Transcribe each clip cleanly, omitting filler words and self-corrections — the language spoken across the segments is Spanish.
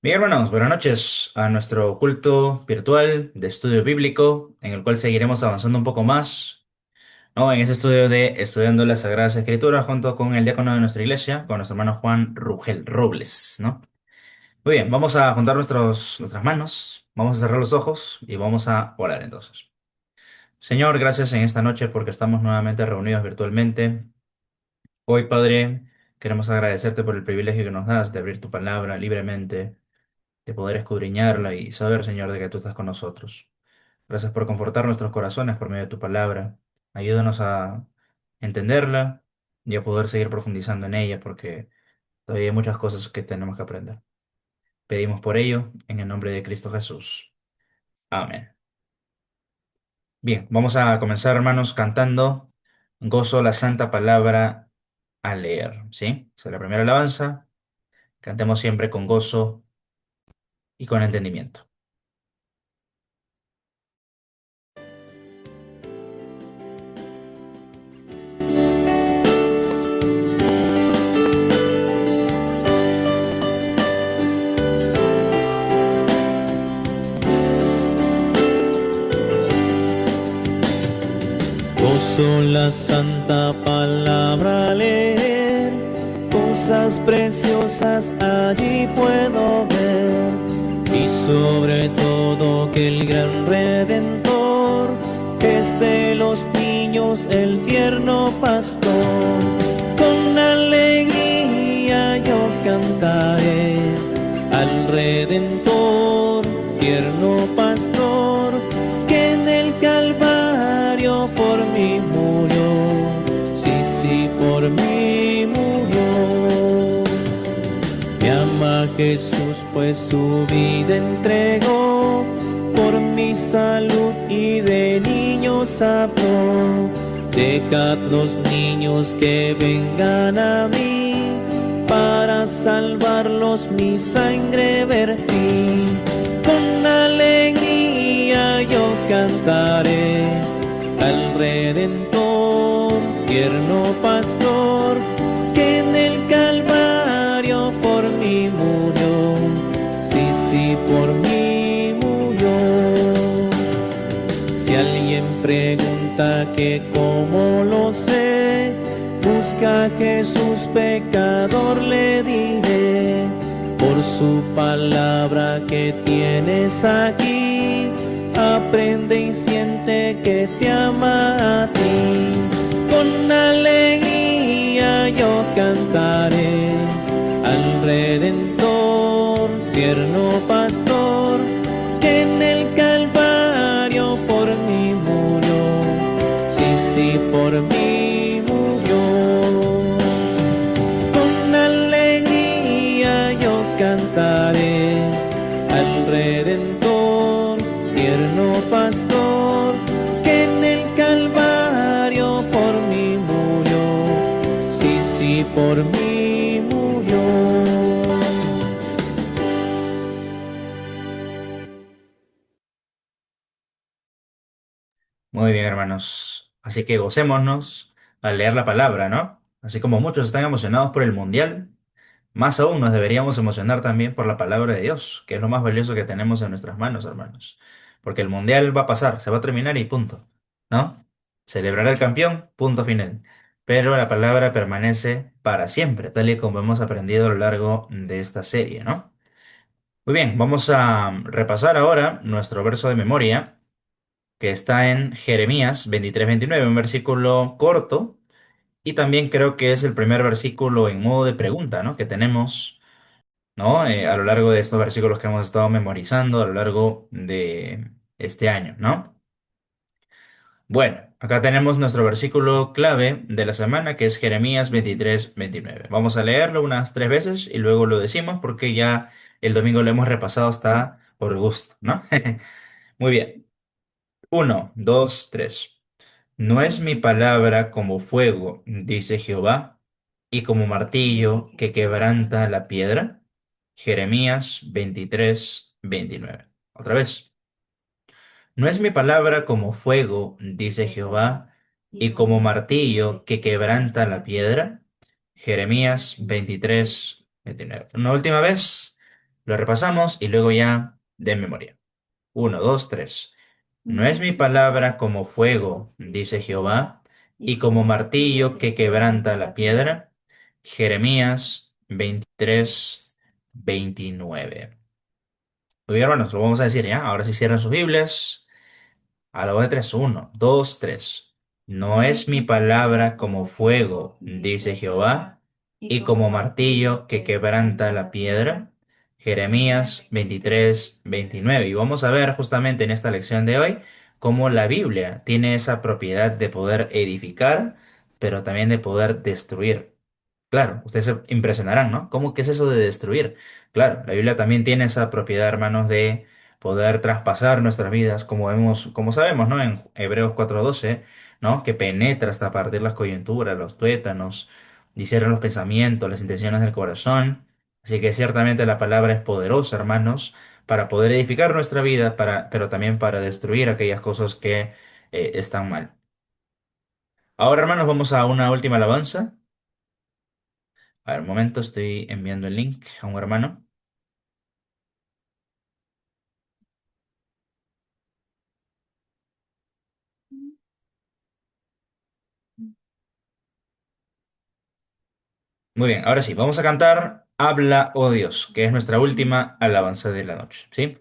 Bien, hermanos, buenas noches a nuestro culto virtual de estudio bíblico, en el cual seguiremos avanzando un poco más, ¿no? En ese estudio de estudiando las Sagradas Escrituras junto con el diácono de nuestra iglesia, con nuestro hermano Juan Rugel Robles, ¿no? Muy bien, vamos a juntar nuestras manos, vamos a cerrar los ojos y vamos a orar entonces. Señor, gracias en esta noche porque estamos nuevamente reunidos virtualmente. Hoy, Padre, queremos agradecerte por el privilegio que nos das de abrir tu palabra libremente, de poder escudriñarla y saber, Señor, de que tú estás con nosotros. Gracias por confortar nuestros corazones por medio de tu palabra. Ayúdanos a entenderla y a poder seguir profundizando en ella, porque todavía hay muchas cosas que tenemos que aprender. Pedimos por ello en el nombre de Cristo Jesús. Amén. Bien, vamos a comenzar, hermanos, cantando Gozo la santa palabra al leer, ¿sí? Esa es la primera alabanza. Cantemos siempre con gozo y con entendimiento. Gozo la santa palabra al leer, cosas preciosas allí puedo ver, y sobre todo que el gran Redentor es de los niños el tierno pastor. Con alegría yo cantaré al Redentor, tierno pastor, que en el Calvario por mí murió, sí, sí, por mí murió. Me ama Jesús, pues su vida entregó, por mi salud y de niños habló. Dejad los niños que vengan a mí, para salvarlos mi sangre vertí. Con alegría yo cantaré al Redentor, tierno pastor, que en el Calvario por mí murió, sí, sí, por mí murió. Si alguien pregunta que cómo lo sé, busca a Jesús pecador, le diré, por su palabra que tienes aquí, aprende y siente que te ama a ti. Con alegría yo cantaré al Redentor, tierno pastor, que en el Calvario por mí murió, sí, sí, por mí murió. Con alegría yo cantaré al Redentor, tierno pastor, que en el Calvario por mí murió, sí, sí, por mí murió. Muy bien, hermanos. Así que gocémonos al leer la palabra, ¿no? Así como muchos están emocionados por el mundial, más aún nos deberíamos emocionar también por la palabra de Dios, que es lo más valioso que tenemos en nuestras manos, hermanos. Porque el mundial va a pasar, se va a terminar y punto, ¿no? Celebrará el campeón, punto final. Pero la palabra permanece para siempre, tal y como hemos aprendido a lo largo de esta serie, ¿no? Muy bien, vamos a repasar ahora nuestro verso de memoria que está en Jeremías 23-29, un versículo corto, y también creo que es el primer versículo en modo de pregunta, ¿no? Que tenemos, ¿no? A lo largo de estos versículos que hemos estado memorizando a lo largo de este año, ¿no? Bueno, acá tenemos nuestro versículo clave de la semana, que es Jeremías 23-29. Vamos a leerlo unas 3 veces y luego lo decimos porque ya el domingo lo hemos repasado hasta por gusto, ¿no? Muy bien. Uno, dos, tres. ¿No es mi palabra como fuego, dice Jehová, y como martillo que quebranta la piedra? Jeremías 23-29. Otra vez. ¿No es mi palabra como fuego, dice Jehová, y como martillo que quebranta la piedra? Jeremías 23-29. Una última vez. Lo repasamos y luego ya de memoria. Uno, dos, tres. No es mi palabra como fuego, dice Jehová, y como martillo que quebranta la piedra. Jeremías 23, 29. Muy bien, hermanos, lo vamos a decir ya. Ahora sí cierran sus Biblias. A la voz de tres, uno, dos, tres. No es mi palabra como fuego, dice Jehová, y como martillo que quebranta la piedra. Jeremías 23, 29. Y vamos a ver justamente en esta lección de hoy cómo la Biblia tiene esa propiedad de poder edificar, pero también de poder destruir. Claro, ustedes se impresionarán, ¿no? ¿Cómo que es eso de destruir? Claro, la Biblia también tiene esa propiedad, hermanos, de poder traspasar nuestras vidas, como vemos, como sabemos, ¿no? En Hebreos 4:12, ¿no? Que penetra hasta partir las coyunturas, los tuétanos, discierne los pensamientos, las intenciones del corazón. Así que ciertamente la palabra es poderosa, hermanos, para poder edificar nuestra vida, pero también para destruir aquellas cosas que están mal. Ahora, hermanos, vamos a una última alabanza. A ver, un momento, estoy enviando el link a un hermano. Muy bien, ahora sí, vamos a cantar Habla, oh Dios, que es nuestra última alabanza de la noche, ¿sí?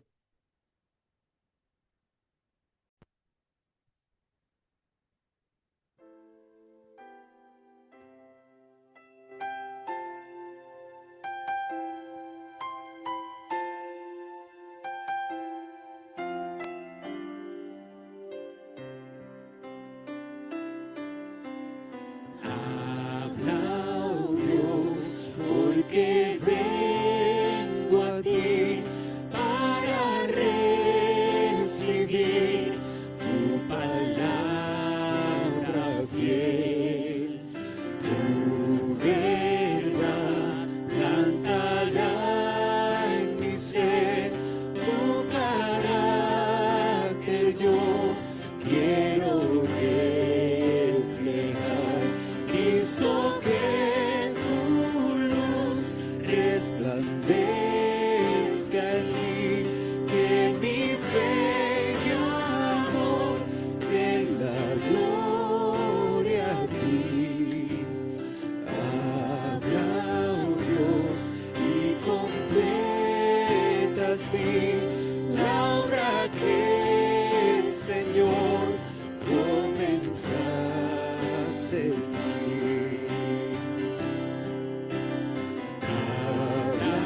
Habla, oh Dios, porque vengo a ti para recibir tu palabra fiel. Tu verdad plantada en mi ser, tu carácter yo quiero reflejar. Cristo, que tu luz resplandezca en mí, que mi fe y amor den la gloria a ti. Habla, oh Dios, y completa así la obra que, Señor, comenzaste en mí. Habla,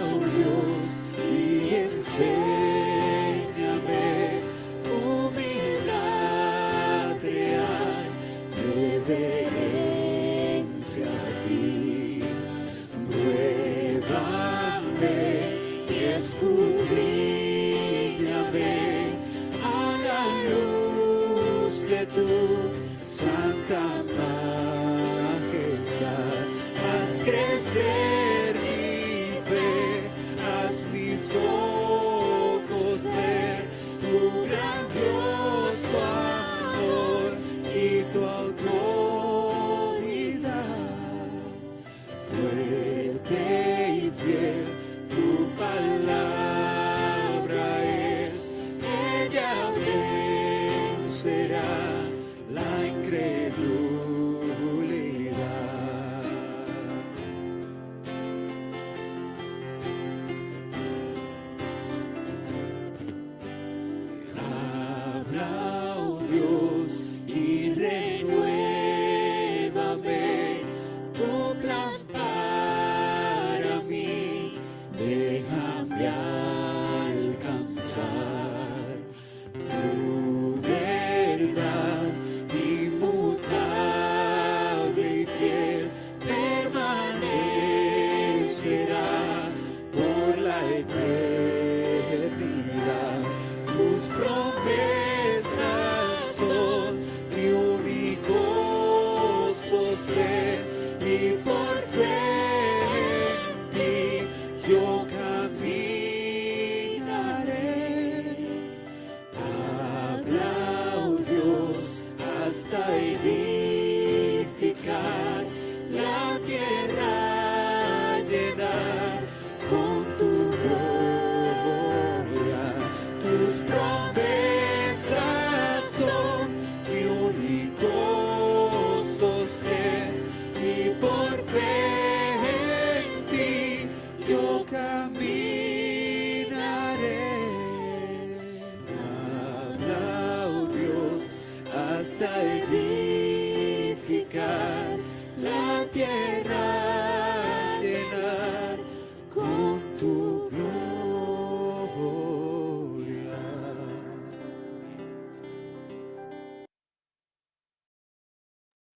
oh Dios, y enséñame humildad real, reverencia a ti. Pruébame y escudriñame a la luz de tu santa majestad. Haz crecer mi fe, haz mis ojos ver tu grandioso amor y tu autoridad. Fuerte y fiel, tu palabra es, ella vencerá la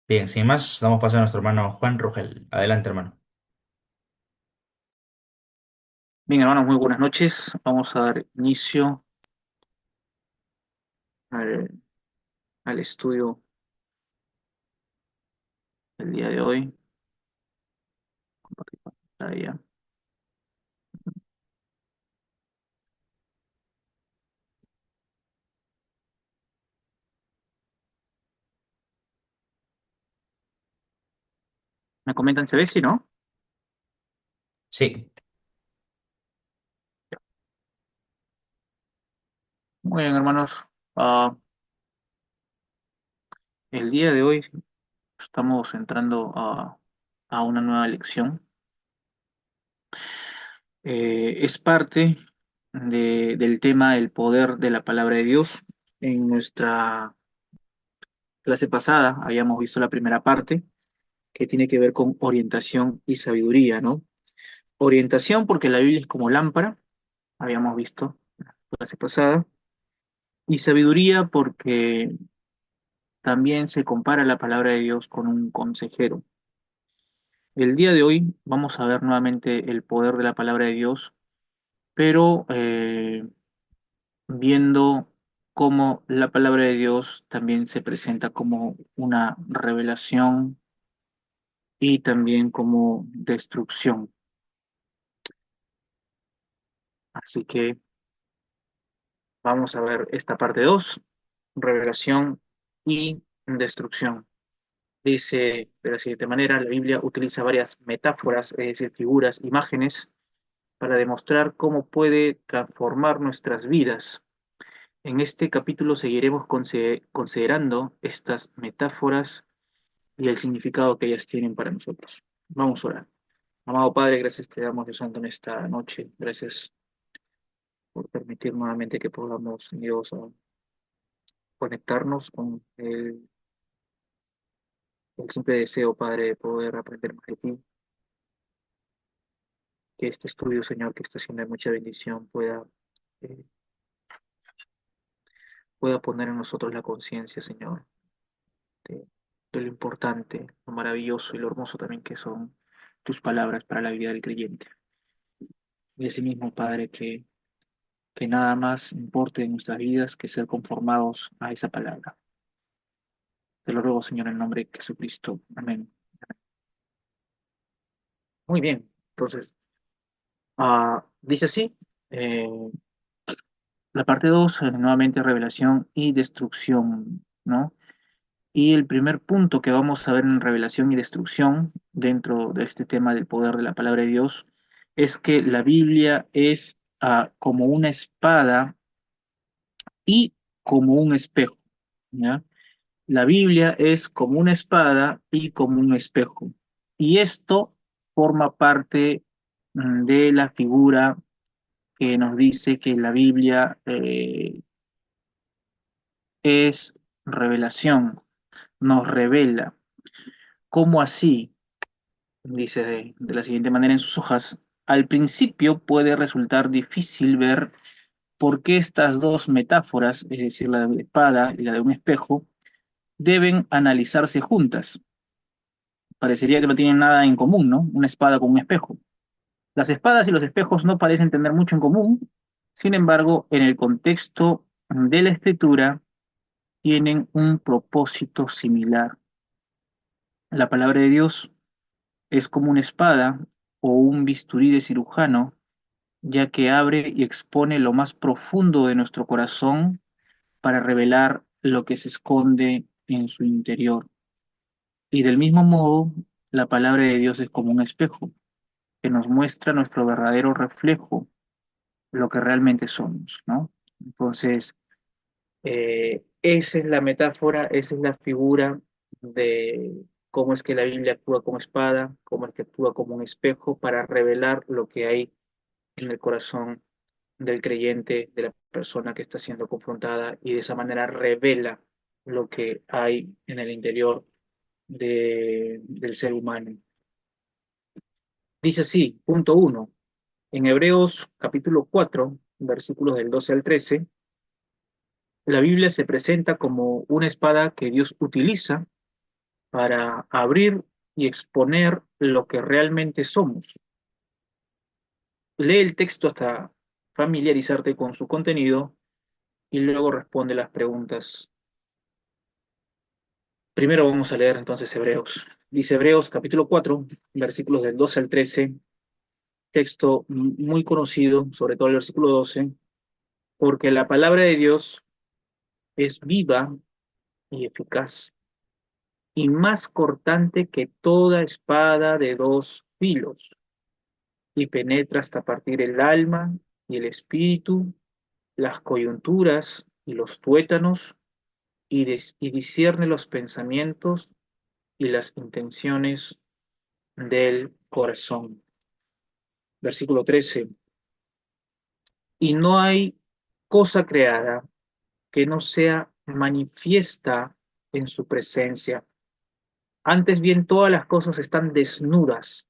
Bien, sin más, damos paso a nuestro hermano Juan Rugel. Adelante, hermano. Bien, hermanos, muy buenas noches. Vamos a dar inicio al, al estudio del día de hoy. Compartir pantalla. ¿Me comentan se ve? Sí, ¿no? Sí, Muy bien, hermanos. Ah, el día de hoy estamos entrando a una nueva lección. Es parte del tema el poder de la palabra de Dios. En nuestra clase pasada habíamos visto la primera parte que tiene que ver con orientación y sabiduría, ¿no? Orientación porque la Biblia es como lámpara, habíamos visto la clase pasada, y sabiduría porque también se compara la palabra de Dios con un consejero. El día de hoy vamos a ver nuevamente el poder de la palabra de Dios, pero viendo cómo la palabra de Dios también se presenta como una revelación y también como destrucción. Así que vamos a ver esta parte 2, revelación y destrucción. Dice de la siguiente manera, la Biblia utiliza varias metáforas, es decir, figuras, imágenes, para demostrar cómo puede transformar nuestras vidas. En este capítulo seguiremos considerando estas metáforas y el significado que ellas tienen para nosotros. Vamos a orar. Amado Padre, gracias te damos, Dios Santo, en esta noche. Gracias por permitir nuevamente que podamos, Dios, conectarnos con el simple deseo, Padre, de poder aprender más de ti, que este estudio, Señor, que está siendo de mucha bendición, eh, pueda poner en nosotros la conciencia, Señor, de, de lo importante, lo maravilloso y lo hermoso también que son tus palabras para la vida del creyente. Y asimismo, Padre, que nada más importe en nuestras vidas que ser conformados a esa palabra. Te lo ruego, Señor, en el nombre de Jesucristo. Amén. Muy bien, entonces, dice así, eh, la parte 2 nuevamente revelación y destrucción, ¿no? Y el primer punto que vamos a ver en revelación y destrucción dentro de este tema del poder de la palabra de Dios es que la Biblia es como una espada y como un espejo, ¿ya? La Biblia es como una espada y como un espejo. Y esto forma parte de la figura que nos dice que la Biblia es revelación, nos revela. ¿Cómo así? Dice de la siguiente manera en sus hojas. Al principio puede resultar difícil ver por qué estas dos metáforas, es decir, la de una espada y la de un espejo, deben analizarse juntas. Parecería que no tienen nada en común, ¿no? Una espada con un espejo. Las espadas y los espejos no parecen tener mucho en común, sin embargo, en el contexto de la escritura tienen un propósito similar. La palabra de Dios es como una espada o un bisturí de cirujano, ya que abre y expone lo más profundo de nuestro corazón para revelar lo que se esconde en su interior. Y del mismo modo, la palabra de Dios es como un espejo que nos muestra nuestro verdadero reflejo, lo que realmente somos, ¿no? Entonces, esa es la metáfora, esa es la figura de cómo es que la Biblia actúa como espada, cómo es que actúa como un espejo para revelar lo que hay en el corazón del creyente, de la persona que está siendo confrontada, y de esa manera revela lo que hay en el interior del ser humano. Dice así, punto uno, en Hebreos capítulo 4 versículos del 12 al 13, la Biblia se presenta como una espada que Dios utiliza para abrir y exponer lo que realmente somos. Lee el texto hasta familiarizarte con su contenido y luego responde las preguntas. Primero vamos a leer entonces Hebreos. Dice Hebreos capítulo 4, versículos del 12 al 13, texto muy conocido, sobre todo el versículo 12, porque la palabra de Dios es viva y eficaz y más cortante que toda espada de dos filos, y penetra hasta partir el alma y el espíritu, las coyunturas y los tuétanos, y discierne los pensamientos y las intenciones del corazón. Versículo 13. Y no hay cosa creada que no sea manifiesta en su presencia. Antes bien, todas las cosas están desnudas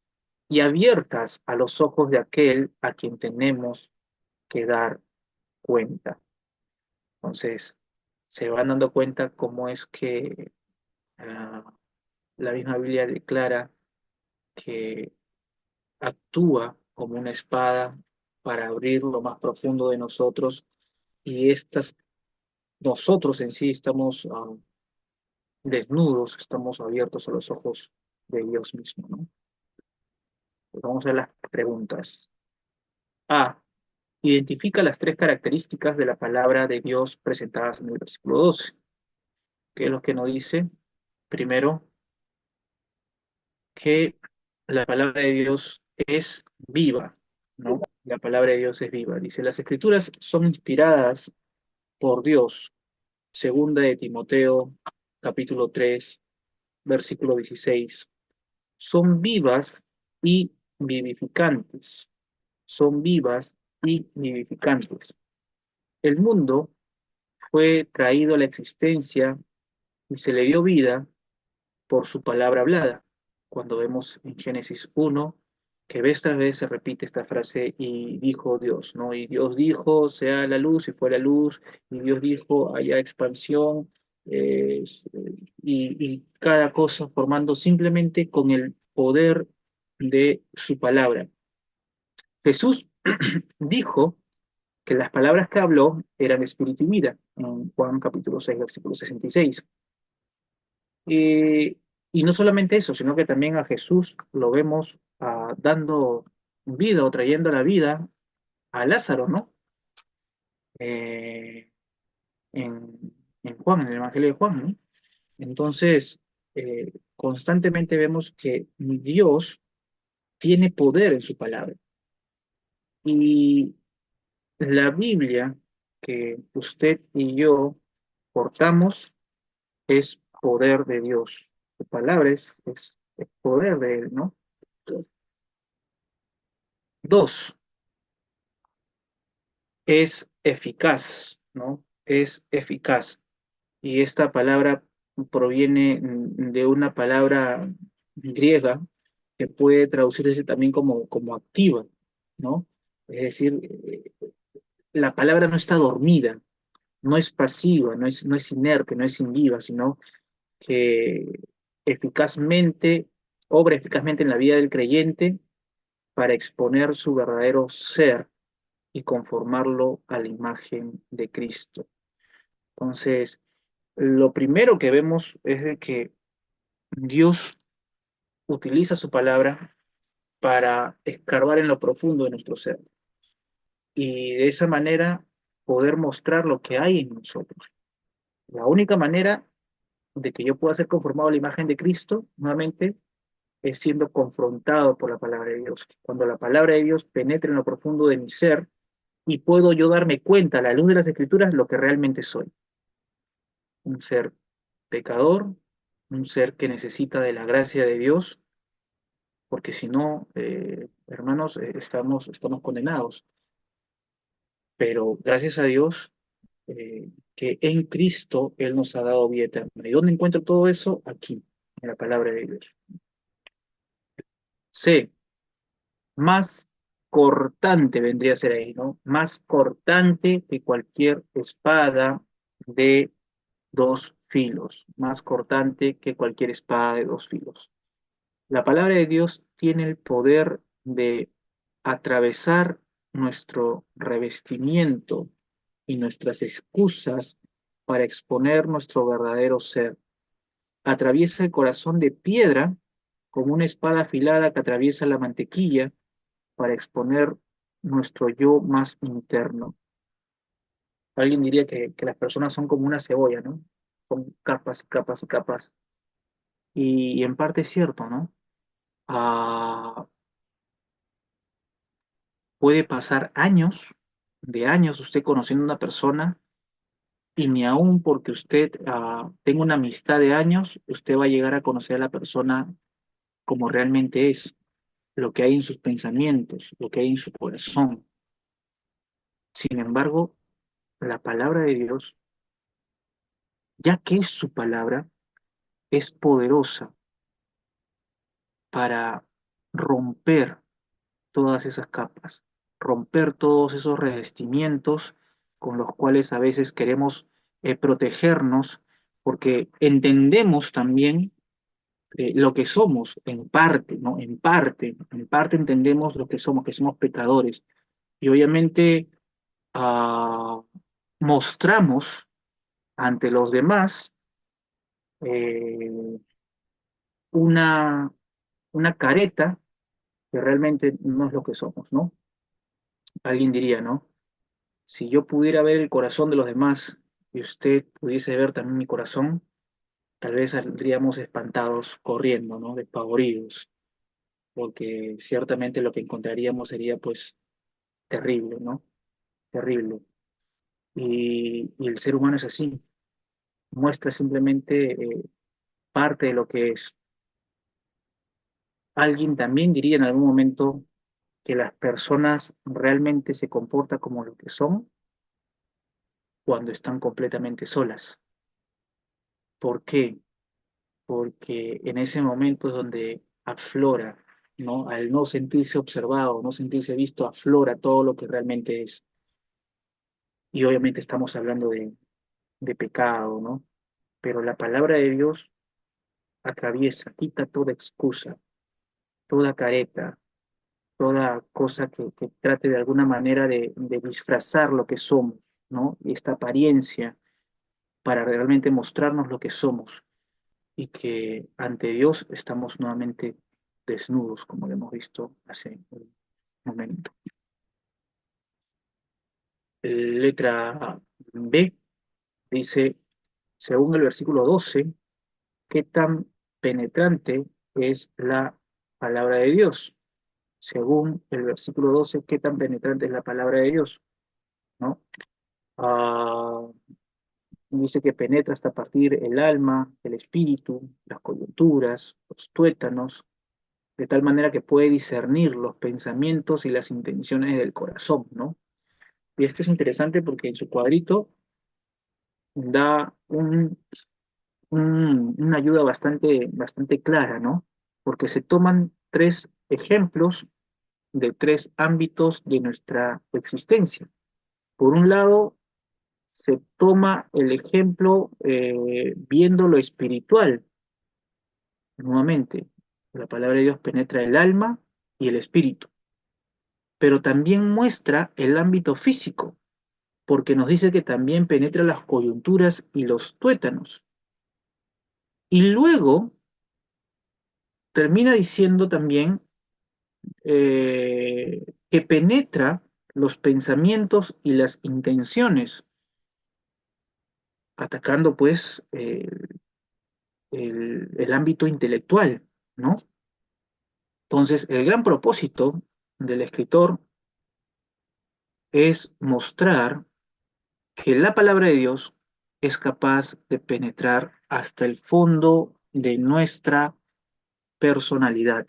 y abiertas a los ojos de aquel a quien tenemos que dar cuenta. Entonces, se van dando cuenta cómo es que la misma Biblia declara que actúa como una espada para abrir lo más profundo de nosotros y nosotros en sí estamos desnudos, estamos abiertos a los ojos de Dios mismo, ¿no? Pues vamos a ver las preguntas. A. Identifica las tres características de la palabra de Dios presentadas en el versículo 12. ¿Qué es lo que nos dice? Primero, que la palabra de Dios es viva, ¿no? La palabra de Dios es viva. Dice, las escrituras son inspiradas por Dios. Segunda de Timoteo, capítulo 3, versículo 16. Son vivas y vivificantes. Son vivas y vivificantes. El mundo fue traído a la existencia y se le dio vida por su palabra hablada. Cuando vemos en Génesis 1, que vez tras vez se repite esta frase, y dijo Dios, ¿no? Y Dios dijo, sea la luz, y fue la luz, y Dios dijo, haya expansión, y cada cosa formando simplemente con el poder de su palabra. Jesús dijo que las palabras que habló eran espíritu y vida, en Juan capítulo 6, versículo 66. Eh, y no solamente eso, sino que también a Jesús lo vemos dando vida o trayendo la vida a Lázaro, ¿no? Eh, en Juan, en el Evangelio de Juan, ¿no? Entonces, constantemente vemos que Dios tiene poder en su palabra. Y la Biblia que usted y yo portamos es poder de Dios. Su palabra es poder de Él, ¿no? Dos, es eficaz, ¿no? Es eficaz. Y esta palabra proviene de una palabra griega que puede traducirse también como activa, ¿no? Es decir, la palabra no está dormida, no es pasiva, no es inerte, no es inviva, sino que eficazmente, obra eficazmente en la vida del creyente para exponer su verdadero ser y conformarlo a la imagen de Cristo. Entonces, lo primero que vemos es de que Dios utiliza su palabra para escarbar en lo profundo de nuestro ser y de esa manera poder mostrar lo que hay en nosotros. La única manera de que yo pueda ser conformado a la imagen de Cristo, nuevamente, es siendo confrontado por la palabra de Dios. Cuando la palabra de Dios penetre en lo profundo de mi ser y puedo yo darme cuenta a la luz de las Escrituras lo que realmente soy. Un ser pecador, un ser que necesita de la gracia de Dios, porque si no, hermanos, estamos condenados. Pero gracias a Dios que en Cristo Él nos ha dado vida eterna. ¿Y dónde encuentro todo eso? Aquí, en la palabra de Dios. C, más cortante vendría a ser ahí, ¿no? Más cortante que cualquier espada de dos filos, más cortante que cualquier espada de dos filos. La palabra de Dios tiene el poder de atravesar nuestro revestimiento y nuestras excusas para exponer nuestro verdadero ser. Atraviesa el corazón de piedra como una espada afilada que atraviesa la mantequilla para exponer nuestro yo más interno. Alguien diría que las personas son como una cebolla, ¿no? Con capas, capas y capas. Y en parte es cierto, ¿no? Ah, puede pasar años, de años usted conociendo a una persona y ni aún porque usted tenga una amistad de años, usted va a llegar a conocer a la persona como realmente es, lo que hay en sus pensamientos, lo que hay en su corazón. Sin embargo, la palabra de Dios, ya que es su palabra, es poderosa para romper todas esas capas, romper todos esos revestimientos con los cuales a veces queremos protegernos, porque entendemos también lo que somos en parte, ¿no? En parte entendemos lo que somos pecadores. Y obviamente ah, mostramos ante los demás eh, una, una careta que realmente no es lo que somos, ¿no? Alguien diría, ¿no? Si yo pudiera ver el corazón de los demás y usted pudiese ver también mi corazón, tal vez saldríamos espantados, corriendo, ¿no? Despavoridos, porque ciertamente lo que encontraríamos sería pues terrible, ¿no? Terrible. Y el ser humano es así, muestra simplemente parte de lo que es. Alguien también diría en algún momento que las personas realmente se comportan como lo que son cuando están completamente solas. ¿Por qué? Porque en ese momento es donde aflora, ¿no? Al no sentirse observado, no sentirse visto, aflora todo lo que realmente es. Y obviamente estamos hablando de pecado, ¿no? Pero la palabra de Dios atraviesa, quita toda excusa, toda careta, toda cosa que trate de alguna manera de disfrazar lo que somos, ¿no? Y esta apariencia para realmente mostrarnos lo que somos y que ante Dios estamos nuevamente desnudos, como lo hemos visto hace un momento. Letra B dice, según el versículo 12, ¿qué tan penetrante es la palabra de Dios? Según el versículo 12, ¿qué tan penetrante es la palabra de Dios? ¿No? Ah, dice que penetra hasta partir el alma, el espíritu, las coyunturas, los tuétanos, de tal manera que puede discernir los pensamientos y las intenciones del corazón, ¿no? Y esto es interesante porque en su cuadrito da una ayuda bastante clara, ¿no? Porque se toman tres ejemplos de tres ámbitos de nuestra existencia. Por un lado, se toma el ejemplo viendo lo espiritual, nuevamente. La palabra de Dios penetra el alma y el espíritu, pero también muestra el ámbito físico, porque nos dice que también penetra las coyunturas y los tuétanos. Y luego termina diciendo también que penetra los pensamientos y las intenciones, atacando pues el ámbito intelectual, ¿no? Entonces, el gran propósito del escritor es mostrar que la palabra de Dios es capaz de penetrar hasta el fondo de nuestra personalidad,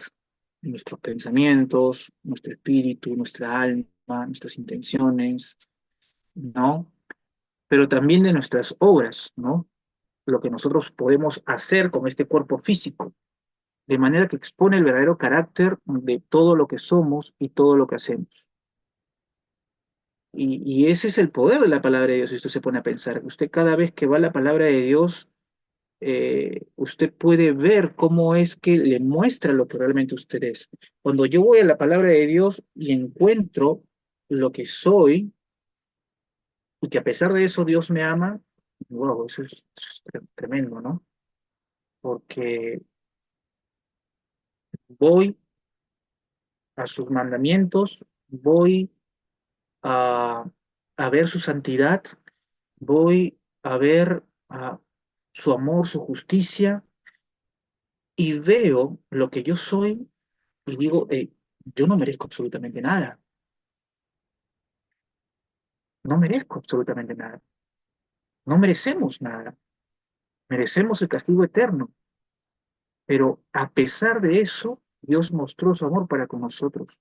nuestros pensamientos, nuestro espíritu, nuestra alma, nuestras intenciones, ¿no? Pero también de nuestras obras, ¿no? Lo que nosotros podemos hacer con este cuerpo físico, de manera que expone el verdadero carácter de todo lo que somos y todo lo que hacemos. Y ese es el poder de la palabra de Dios, si usted se pone a pensar. Usted cada vez que va a la palabra de Dios, usted puede ver cómo es que le muestra lo que realmente usted es. Cuando yo voy a la palabra de Dios y encuentro lo que soy, y que a pesar de eso Dios me ama, wow, eso es tremendo, ¿no? Porque voy a sus mandamientos, voy a, a ver su santidad, voy a ver su amor, su justicia, y veo lo que yo soy y digo, yo no merezco absolutamente nada, no merezco absolutamente nada, no merecemos nada, merecemos el castigo eterno, pero a pesar de eso, Dios mostró su amor para con nosotros,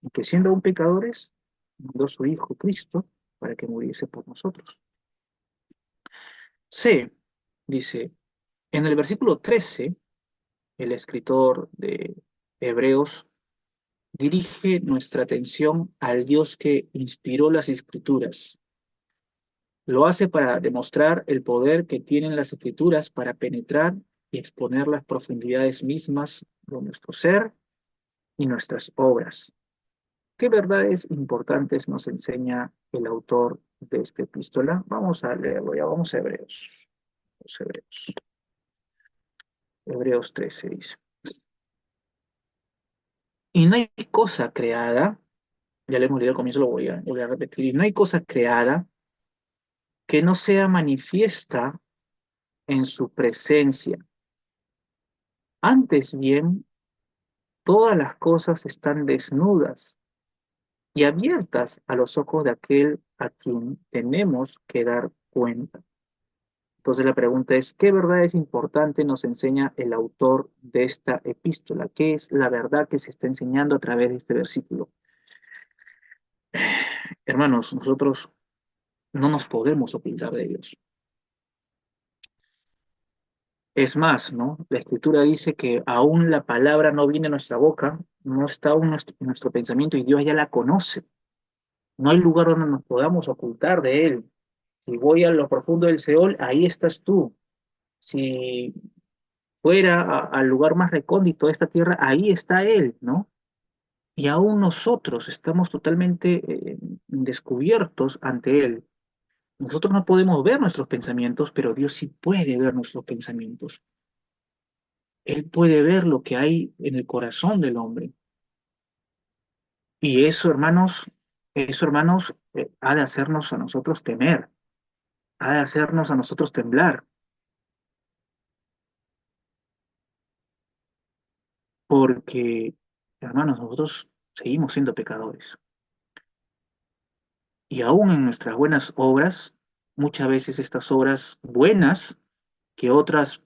y que siendo aún pecadores, mandó a su Hijo Cristo para que muriese por nosotros. C, dice, en el versículo 13, el escritor de Hebreos dirige nuestra atención al Dios que inspiró las escrituras. Lo hace para demostrar el poder que tienen las escrituras para penetrar y exponer las profundidades mismas de nuestro ser y nuestras obras. ¿Qué verdades importantes nos enseña el autor de esta epístola? Vamos a leerlo ya, vamos a Hebreos. Vamos a Hebreos. Hebreos 13 dice. Y no hay cosa creada, ya le hemos leído al comienzo, lo voy a repetir, y no hay cosa creada que no sea manifiesta en su presencia. Antes bien, todas las cosas están desnudas y abiertas a los ojos de aquel a quien tenemos que dar cuenta. Entonces la pregunta es, ¿qué verdad es importante nos enseña el autor de esta epístola? ¿Qué es la verdad que se está enseñando a través de este versículo? Hermanos, nosotros no nos podemos ocultar de Dios. Es más, ¿no? La escritura dice que aún la palabra no viene a nuestra boca, no está aún en nuestro pensamiento y Dios ya la conoce. No hay lugar donde nos podamos ocultar de Él. Si voy a lo profundo del Seol, ahí estás tú. Si fuera al lugar más recóndito de esta tierra, ahí está Él, ¿no? Y aún nosotros estamos totalmente descubiertos ante Él. Nosotros no podemos ver nuestros pensamientos, pero Dios sí puede ver nuestros pensamientos. Él puede ver lo que hay en el corazón del hombre. Y eso, hermanos, ha de hacernos a nosotros temer, ha de hacernos a nosotros temblar, porque, hermanos, nosotros seguimos siendo pecadores. Y aún en nuestras buenas obras, muchas veces estas obras buenas que otras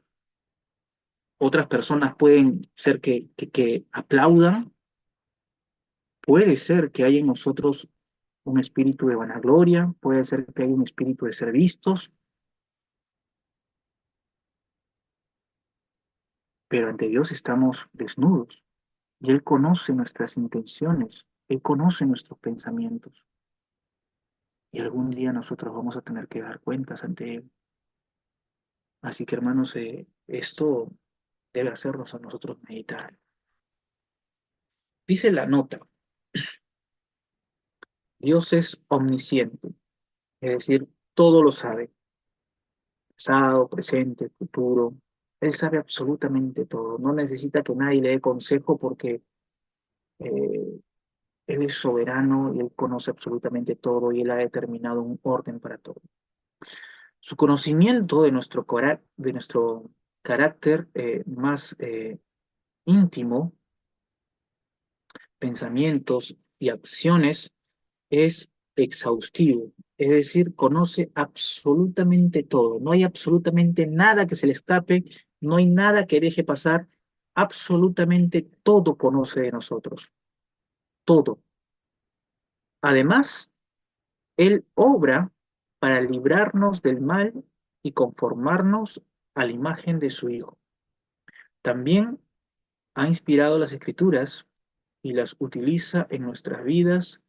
personas pueden ser que aplaudan, puede ser que haya en nosotros un espíritu de vanagloria, puede ser que haya un espíritu de ser vistos, pero ante Dios estamos desnudos y Él conoce nuestras intenciones, Él conoce nuestros pensamientos y algún día nosotros vamos a tener que dar cuentas ante Él. Así que hermanos, esto debe hacernos a nosotros meditar. Dice la nota, Dios es omnisciente, es decir, todo lo sabe, pasado, presente, futuro. Él sabe absolutamente todo, no necesita que nadie le dé consejo porque eh, Él es soberano y Él conoce absolutamente todo y Él ha determinado un orden para todo. Su conocimiento de nuestro carácter más íntimo, pensamientos y acciones, es exhaustivo. Es decir, conoce absolutamente todo. No hay absolutamente nada que se le escape, no hay nada que deje pasar. Absolutamente todo conoce de nosotros. Todo. Además, Él obra para librarnos del mal y conformarnos a la imagen de su Hijo. También ha inspirado las Escrituras y las utiliza en nuestras vidas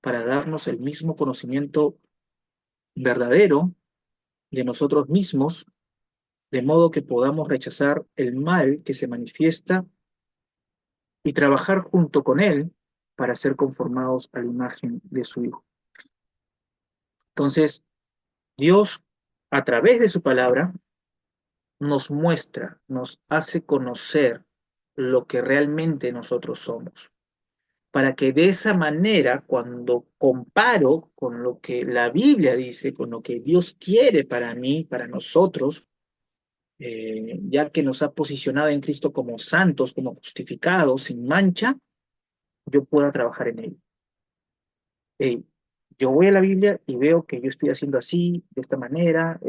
para darnos el mismo conocimiento verdadero de nosotros mismos de modo que podamos rechazar el mal que se manifiesta y trabajar junto con Él para ser conformados a la imagen de su Hijo. Entonces, Dios, a través de su palabra, nos muestra, nos hace conocer lo que realmente nosotros somos, para que de esa manera, cuando comparo con lo que la Biblia dice, con lo que Dios quiere para mí, para nosotros, ya que nos ha posicionado en Cristo como santos, como justificados, sin mancha, yo pueda trabajar en ello. Hey, yo voy a la Biblia y veo que yo estoy haciendo así, de esta manera,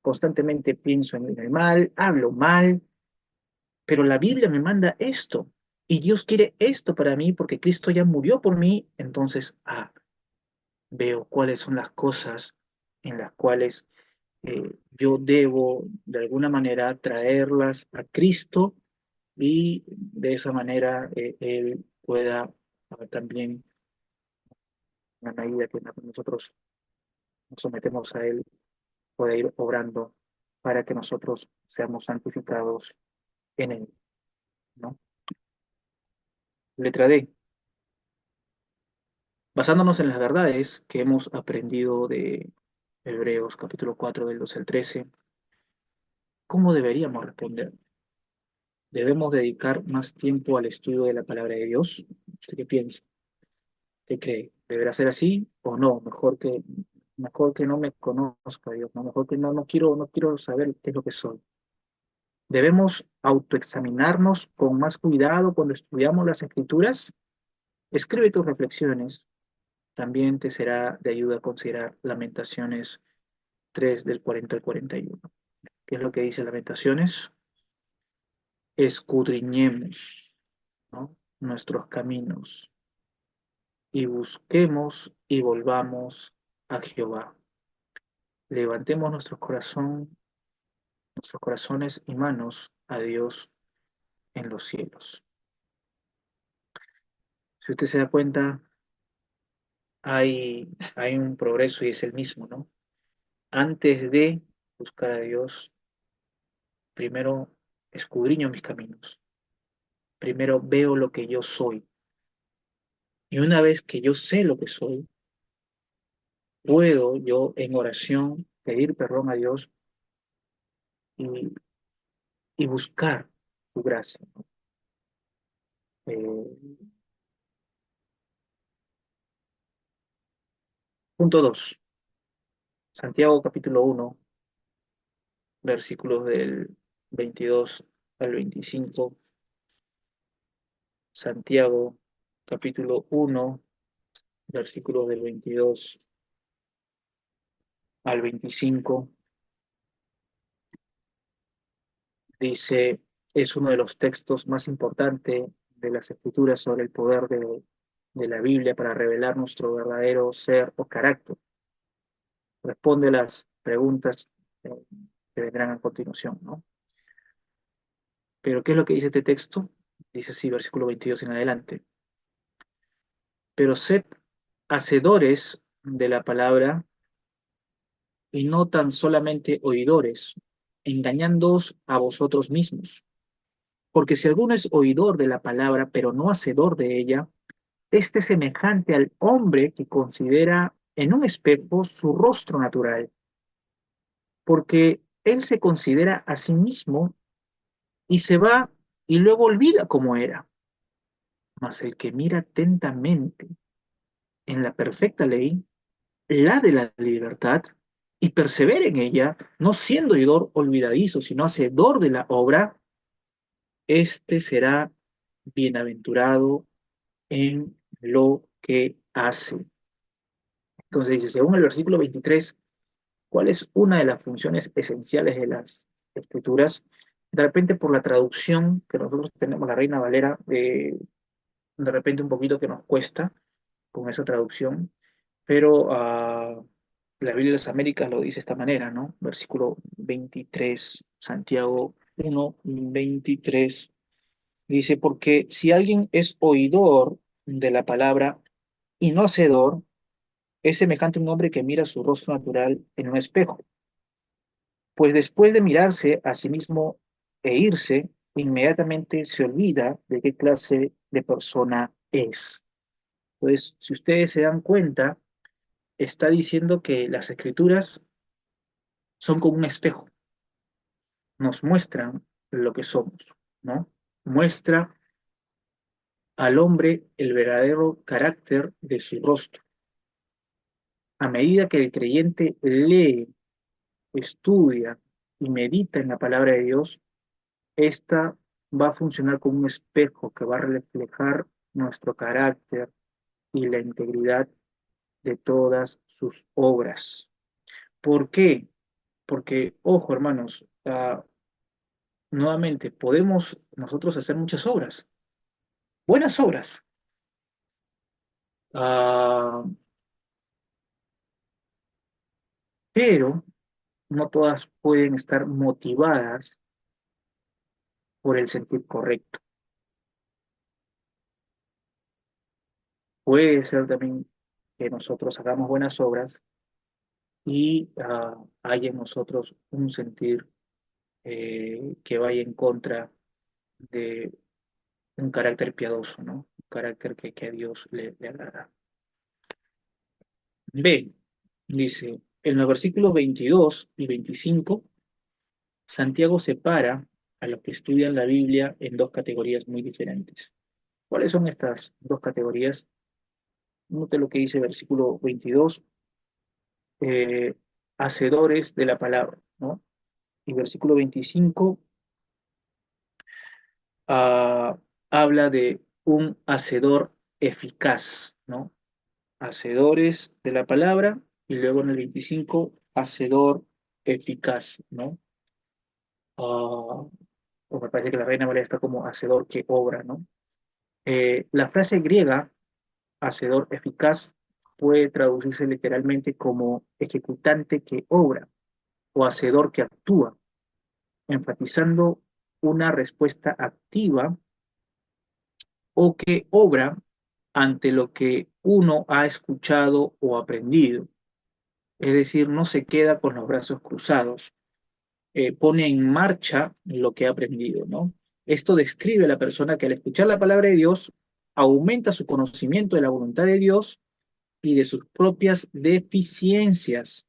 constantemente pienso en el mal, hablo mal, pero la Biblia me manda esto y Dios quiere esto para mí porque Cristo ya murió por mí, entonces, veo cuáles son las cosas en las cuales yo debo de alguna manera traerlas a Cristo y de esa manera Él pueda también, en la medida que nosotros nos sometemos a Él, pueda ir obrando para que nosotros seamos santificados en Él, ¿no? Letra D. Basándonos en las verdades que hemos aprendido de Hebreos capítulo 4 del 12 al 13, ¿cómo deberíamos responder? ¿Debemos dedicar más tiempo al estudio de la palabra de Dios? ¿Usted qué piensa? ¿Qué cree? ¿Deberá ser así o no? Mejor que no me conozca Dios, ¿no? Mejor que no quiero saber qué es lo que soy. ¿Debemos autoexaminarnos con más cuidado cuando estudiamos las Escrituras? Escribe tus reflexiones. También te será de ayuda a considerar Lamentaciones 3 del 40 al 41. ¿Qué es lo que dice Lamentaciones? Escudriñemos, ¿no?, nuestros caminos y busquemos y volvamos a Jehová. Levantemos nuestros corazones y manos a Dios en los cielos. Si usted se da cuenta, hay un progreso y es el mismo, ¿no? Antes de buscar a Dios, primero escudriño mis caminos, primero veo lo que yo soy. Y una vez que yo sé lo que soy, puedo yo en oración pedir perdón a Dios y, y buscar su gracia, ¿no? Eh, Punto 2. Santiago capítulo 1, versículos del 22 al 25. Santiago capítulo 1, versículos del 22 al 25. Dice, es uno de los textos más importantes de las Escrituras sobre el poder de la Biblia para revelar nuestro verdadero ser o carácter. Responde las preguntas eh, que vendrán a continuación, ¿no? Pero, ¿qué es lo que dice este texto? Dice así, versículo 22 en adelante. Pero sed hacedores de la palabra y no tan solamente oidores, engañándoos a vosotros mismos. Porque si alguno es oidor de la palabra, pero no hacedor de ella, este es semejante al hombre que considera en un espejo su rostro natural, porque él se considera a sí mismo y se va y luego olvida cómo era. Mas el que mira atentamente en la perfecta ley, la de la libertad, y persevera en ella, no siendo oidor olvidadizo, sino hacedor de la obra, este será bienaventurado en lo que hace. Entonces dice, según el versículo 23, ¿cuál es una de las funciones esenciales de las escrituras? De repente por la traducción que nosotros tenemos, la Reina Valera, de repente un poquito que nos cuesta con esa traducción, pero la Biblia de las Américas lo dice de esta manera, ¿no? Versículo 23, Santiago 1:23, dice, porque si alguien es oidor de la palabra y no hacedor, es semejante a un hombre que mira su rostro natural en un espejo. Pues después de mirarse a sí mismo e irse, inmediatamente se olvida de qué clase de persona es. Pues si ustedes se dan cuenta, está diciendo que las escrituras son como un espejo, nos muestran lo que somos, ¿no? Muestra al hombre el verdadero carácter de su rostro. A medida que el creyente lee, estudia y medita en la palabra de Dios, esta va a funcionar como un espejo que va a reflejar nuestro carácter y la integridad de todas sus obras. ¿Por qué? Porque, ojo, hermanos, nuevamente, podemos nosotros hacer muchas obras, buenas obras, ah, pero no todas pueden estar motivadas por el sentir correcto. Puede ser también que nosotros hagamos buenas obras y hay en nosotros un sentir que vaya en contra de un carácter piadoso, ¿no? Un carácter que a Dios le agrada. B, dice, en los versículos 22 y 25, Santiago separa a los que estudian la Biblia en dos categorías muy diferentes. ¿Cuáles son estas dos categorías? Note lo que dice el versículo 22, eh, hacedores de la palabra, ¿no? Y versículo 25 habla de un hacedor eficaz, ¿no? Hacedores de la palabra y luego en el 25 hacedor eficaz, ¿no? Ah, o me parece que la Reina Valera está como hacedor que obra, ¿no? La frase griega, hacedor eficaz, puede traducirse literalmente como ejecutante que obra o hacedor que actúa, enfatizando una respuesta activa o que obra ante lo que uno ha escuchado o aprendido. Es decir, no se queda con los brazos cruzados, pone en marcha lo que ha aprendido, ¿no? Esto describe a la persona que al escuchar la palabra de Dios aumenta su conocimiento de la voluntad de Dios y de sus propias deficiencias,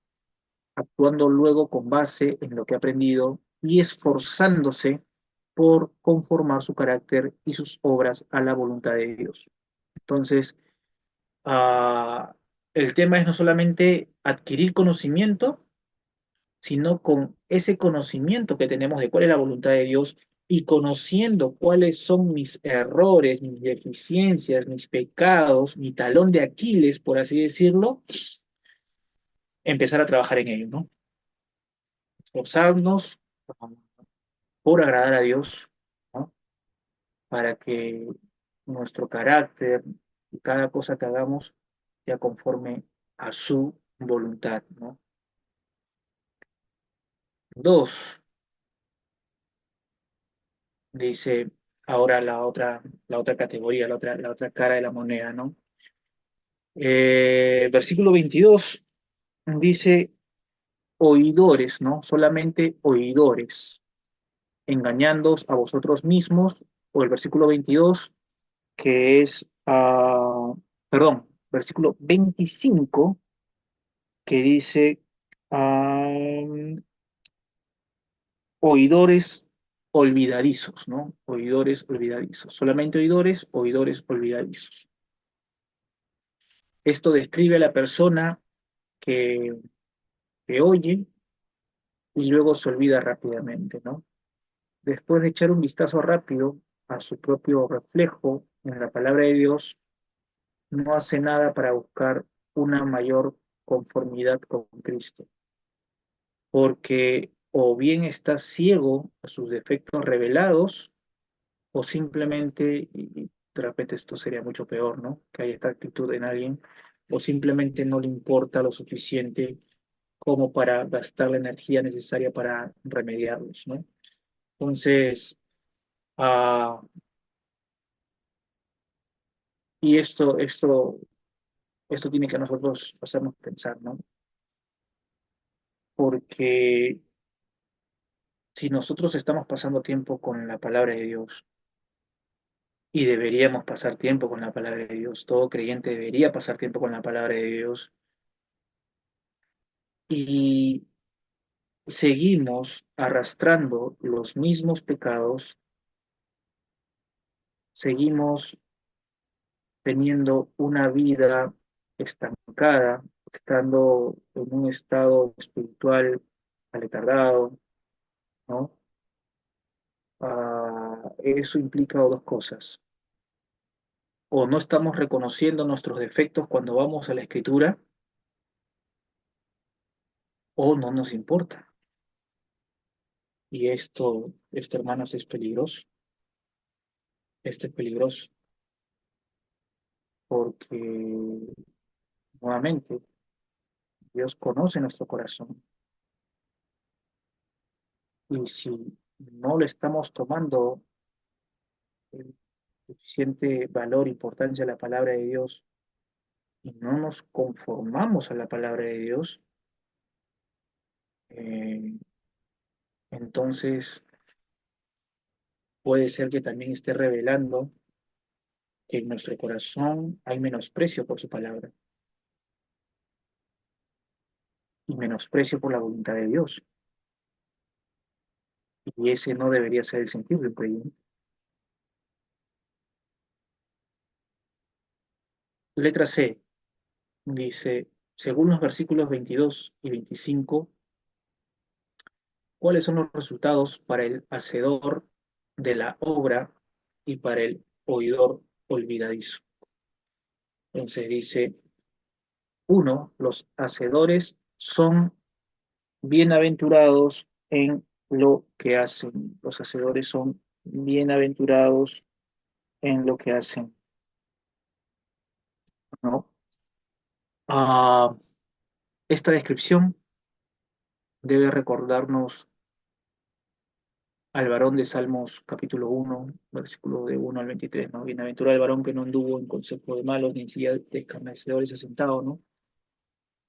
actuando luego con base en lo que ha aprendido y esforzándose por conformar su carácter y sus obras a la voluntad de Dios. Entonces, ah, el tema es no solamente adquirir conocimiento, sino con ese conocimiento que tenemos de cuál es la voluntad de Dios y conociendo cuáles son mis errores, mis deficiencias, mis pecados, mi talón de Aquiles, por así decirlo, empezar a trabajar en ello, ¿no? Esforzarnos por agradar a Dios, ¿no? Para que nuestro carácter y cada cosa que hagamos sea conforme a su voluntad, ¿no? Dos, dice ahora la otra categoría, la otra cara de la moneda, ¿no? Versículo 22 dice oidores, ¿no? Solamente oidores, engañándoos a vosotros mismos, o el versículo 22 que es, perdón, versículo 25 que dice, ah, oidores olvidadizos, ¿no? Oidores olvidadizos. Solamente oidores, oidores olvidadizos. Esto describe a la persona que, que oye y luego se olvida rápidamente, ¿no? Después de echar un vistazo rápido a su propio reflejo en la palabra de Dios, no hace nada para buscar una mayor conformidad con Cristo, porque o bien está ciego a sus defectos revelados, o simplemente, y de repente esto sería mucho peor, ¿no? Que haya esta actitud en alguien, o simplemente no le importa lo suficiente como para gastar la energía necesaria para remediarlos, ¿no? Entonces, ah, y esto tiene que a nosotros hacernos pensar, ¿no? Porque Si nosotros estamos pasando tiempo con la palabra de Dios, y deberíamos pasar tiempo con la palabra de Dios, todo creyente debería pasar tiempo con la palabra de Dios, y seguimos arrastrando los mismos pecados, seguimos teniendo una vida estancada, estando en un estado espiritual aletargado, ¿no? Eso implica dos cosas. O no estamos reconociendo nuestros defectos cuando vamos a la escritura, o no nos importa. Y esto, hermanos, es peligroso. Esto es peligroso porque, nuevamente, Dios conoce nuestro corazón. Y si no le estamos tomando el suficiente valor e importancia a la palabra de Dios y no nos conformamos a la palabra de Dios, eh, entonces puede ser que también esté revelando que en nuestro corazón hay menosprecio por su palabra y menosprecio por la voluntad de Dios. Y ese no debería ser el sentido del creyente. Letra C dice, según los versículos 22 y 25, ¿cuáles son los resultados para el hacedor de la obra y para el oidor olvidadizo? Entonces dice, uno, los hacedores son bienaventurados en lo que hacen. Los hacedores son bienaventurados en lo que hacen, ¿no? Ah, esta descripción debe recordarnos al varón de Salmos capítulo 1, versículo de 1 al 23, ¿no? Bienaventurado el varón que no anduvo en consejo de malos, ni en silla de escarnecedores asentado, ¿no?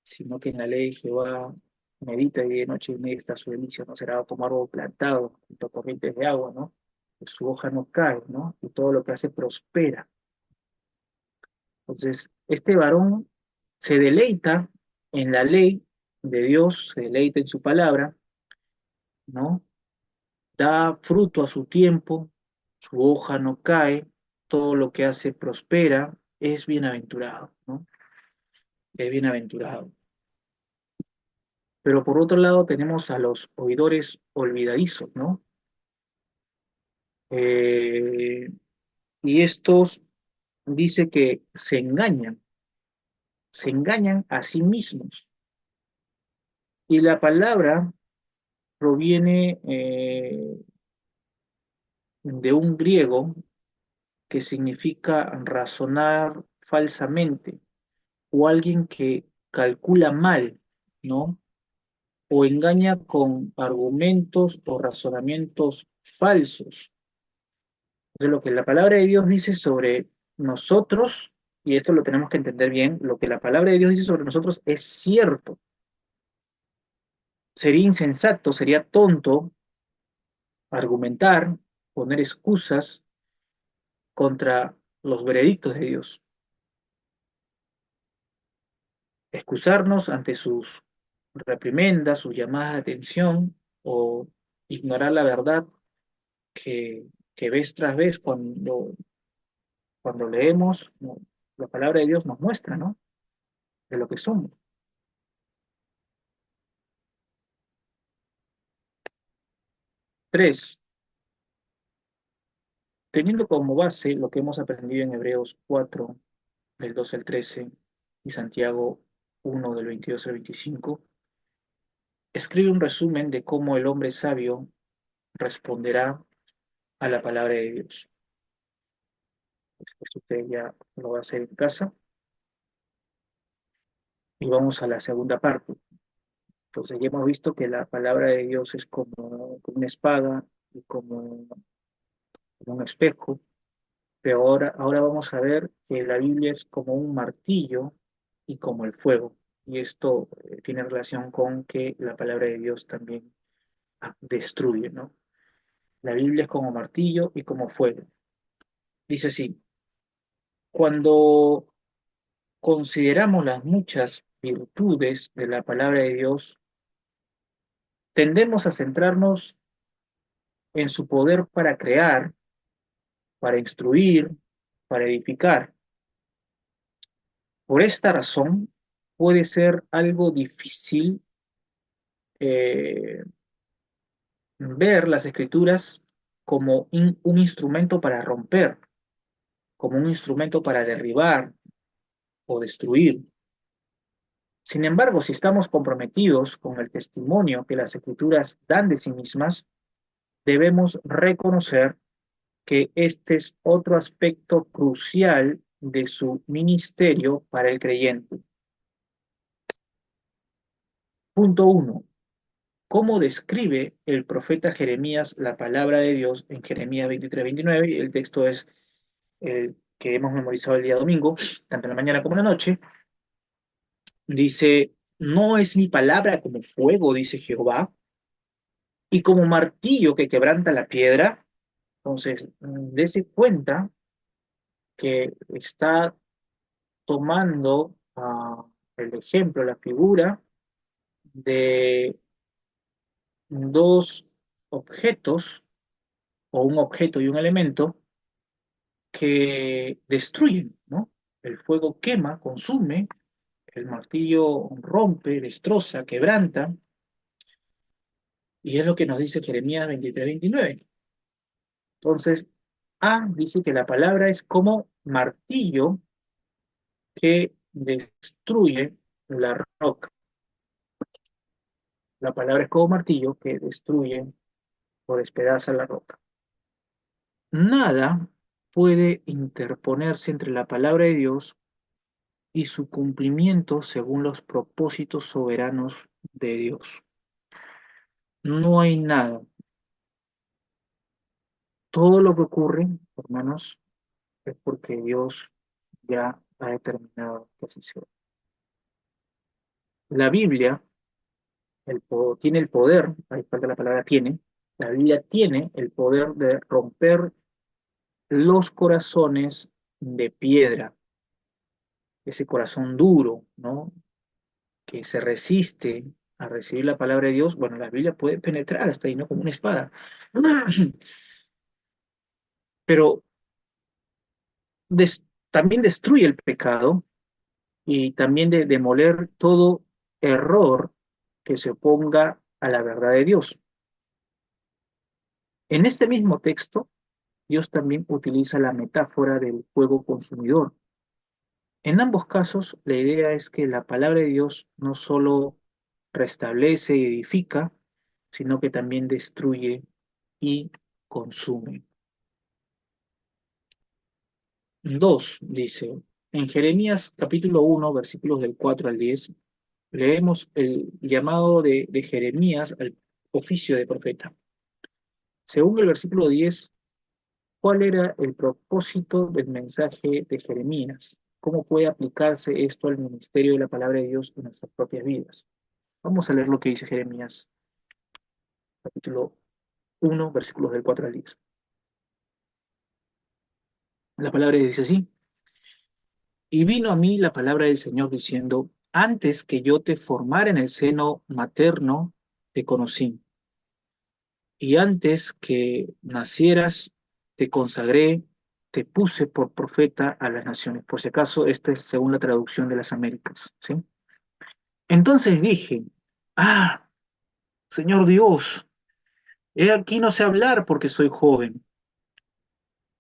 Sino que en la ley de Jehová medita y de noche y media está su delicia, no será como árbol plantado junto a corrientes de agua, ¿no? Que su hoja no cae, ¿no? Y todo lo que hace prospera. Entonces, este varón se deleita en la ley de Dios, se deleita en su palabra, ¿no? Da fruto a su tiempo, su hoja no cae, todo lo que hace prospera, es bienaventurado, ¿no? Es bienaventurado. Pero por otro lado tenemos a los oidores olvidadizos, ¿no? Eh, y estos dice que se engañan a sí mismos. Y la palabra proviene de un griego que significa razonar falsamente o alguien que calcula mal, ¿no? O engaña con argumentos o razonamientos falsos. Entonces, lo que la palabra de Dios dice sobre nosotros, y esto lo tenemos que entender bien, lo que la palabra de Dios dice sobre nosotros es cierto. Sería insensato, sería tonto argumentar, poner excusas contra los veredictos de Dios, excusarnos ante sus reprimendas, sus llamadas de atención o ignorar la verdad que vez tras vez cuando leemos, ¿no? La palabra de Dios nos muestra, ¿no? De lo que somos. Tres, teniendo como base lo que hemos aprendido en Hebreos 4 del 12 al 13 y Santiago 1 del 22 al 25, escribe un resumen de cómo el hombre sabio responderá a la palabra de Dios. Esto usted ya lo va a hacer en casa. Y vamos a la segunda parte. Entonces ya hemos visto que la palabra de Dios es como una espada y como un espejo, pero ahora vamos a ver que la Biblia es como un martillo y como el fuego. Y esto tiene relación con que la palabra de Dios también destruye, ¿no? La Biblia es como martillo y como fuego. Dice así, cuando consideramos las muchas virtudes de la palabra de Dios, tendemos a centrarnos en su poder para crear, para instruir, para edificar. Por esta razón, puede ser algo difícil eh, ver las escrituras como un instrumento para romper, como un instrumento para derribar o destruir. Sin embargo, si estamos comprometidos con el testimonio que las escrituras dan de sí mismas, debemos reconocer que este es otro aspecto crucial de su ministerio para el creyente. Punto uno. ¿Cómo describe el profeta Jeremías la palabra de Dios en Jeremías 23-29? El texto es el que hemos memorizado el día domingo, tanto en la mañana como en la noche. Dice, no es mi palabra como fuego, dice Jehová, y como martillo que quebranta la piedra. Entonces, dése cuenta que está tomando el ejemplo, la figura de dos objetos, o un objeto y un elemento, que destruyen, ¿no? El fuego quema, consume, el martillo rompe, destroza, quebranta, y es lo que nos dice Jeremías 23-29. Entonces, dice que la palabra es como martillo que destruye la roca. La palabra es como martillo que destruye o despedaza la roca. Nada puede interponerse entre la palabra de Dios y su cumplimiento según los propósitos soberanos de Dios. No hay nada. Todo lo que ocurre, hermanos, es porque Dios ya ha determinado que así sea. La Biblia tiene el poder, ahí falta la palabra tiene, la Biblia tiene el poder de romper los corazones de piedra, ese corazón duro, ¿no? Que se resiste a recibir la palabra de Dios. Bueno, la Biblia puede penetrar hasta ahí, ¿no? Como una espada. Pero des- también destruye el pecado y también de demoler todo error que se oponga a la verdad de Dios. En este mismo texto, Dios también utiliza la metáfora del fuego consumidor. En ambos casos, la idea es que la palabra de Dios no solo restablece y edifica, sino que también destruye y consume. Dos, dice, en Jeremías capítulo 1, versículos del 4 al 10, leemos el llamado de Jeremías al oficio de profeta. Según el versículo 10, ¿cuál era el propósito del mensaje de Jeremías? ¿Cómo puede aplicarse esto al ministerio de la palabra de Dios en nuestras propias vidas? Vamos a leer lo que dice Jeremías, capítulo 1, versículos del 4 al 10. La palabra dice así, y vino a mí la palabra del Señor diciendo, antes que yo te formara en el seno materno, te conocí, y antes que nacieras, te consagré, te puse por profeta a las naciones. Por si acaso, esta es según la traducción de las Américas, ¿sí? Entonces dije, Señor Dios, he aquí no sé hablar porque soy joven.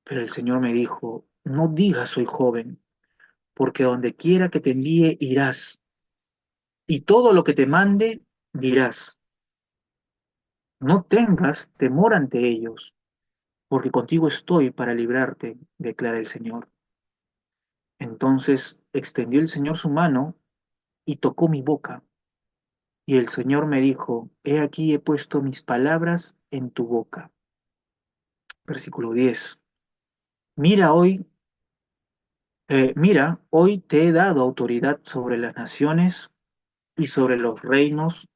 Pero el Señor me dijo, no digas soy joven, porque donde quiera que te envíe irás, y todo lo que te mande dirás. No tengas temor ante ellos, porque contigo estoy para librarte, declara el Señor. Entonces extendió el Señor su mano y tocó mi boca, y el Señor me dijo, he aquí he puesto mis palabras en tu boca. Versículo 10. Mira hoy, mira, hoy te he dado autoridad sobre las naciones y sobre los reinos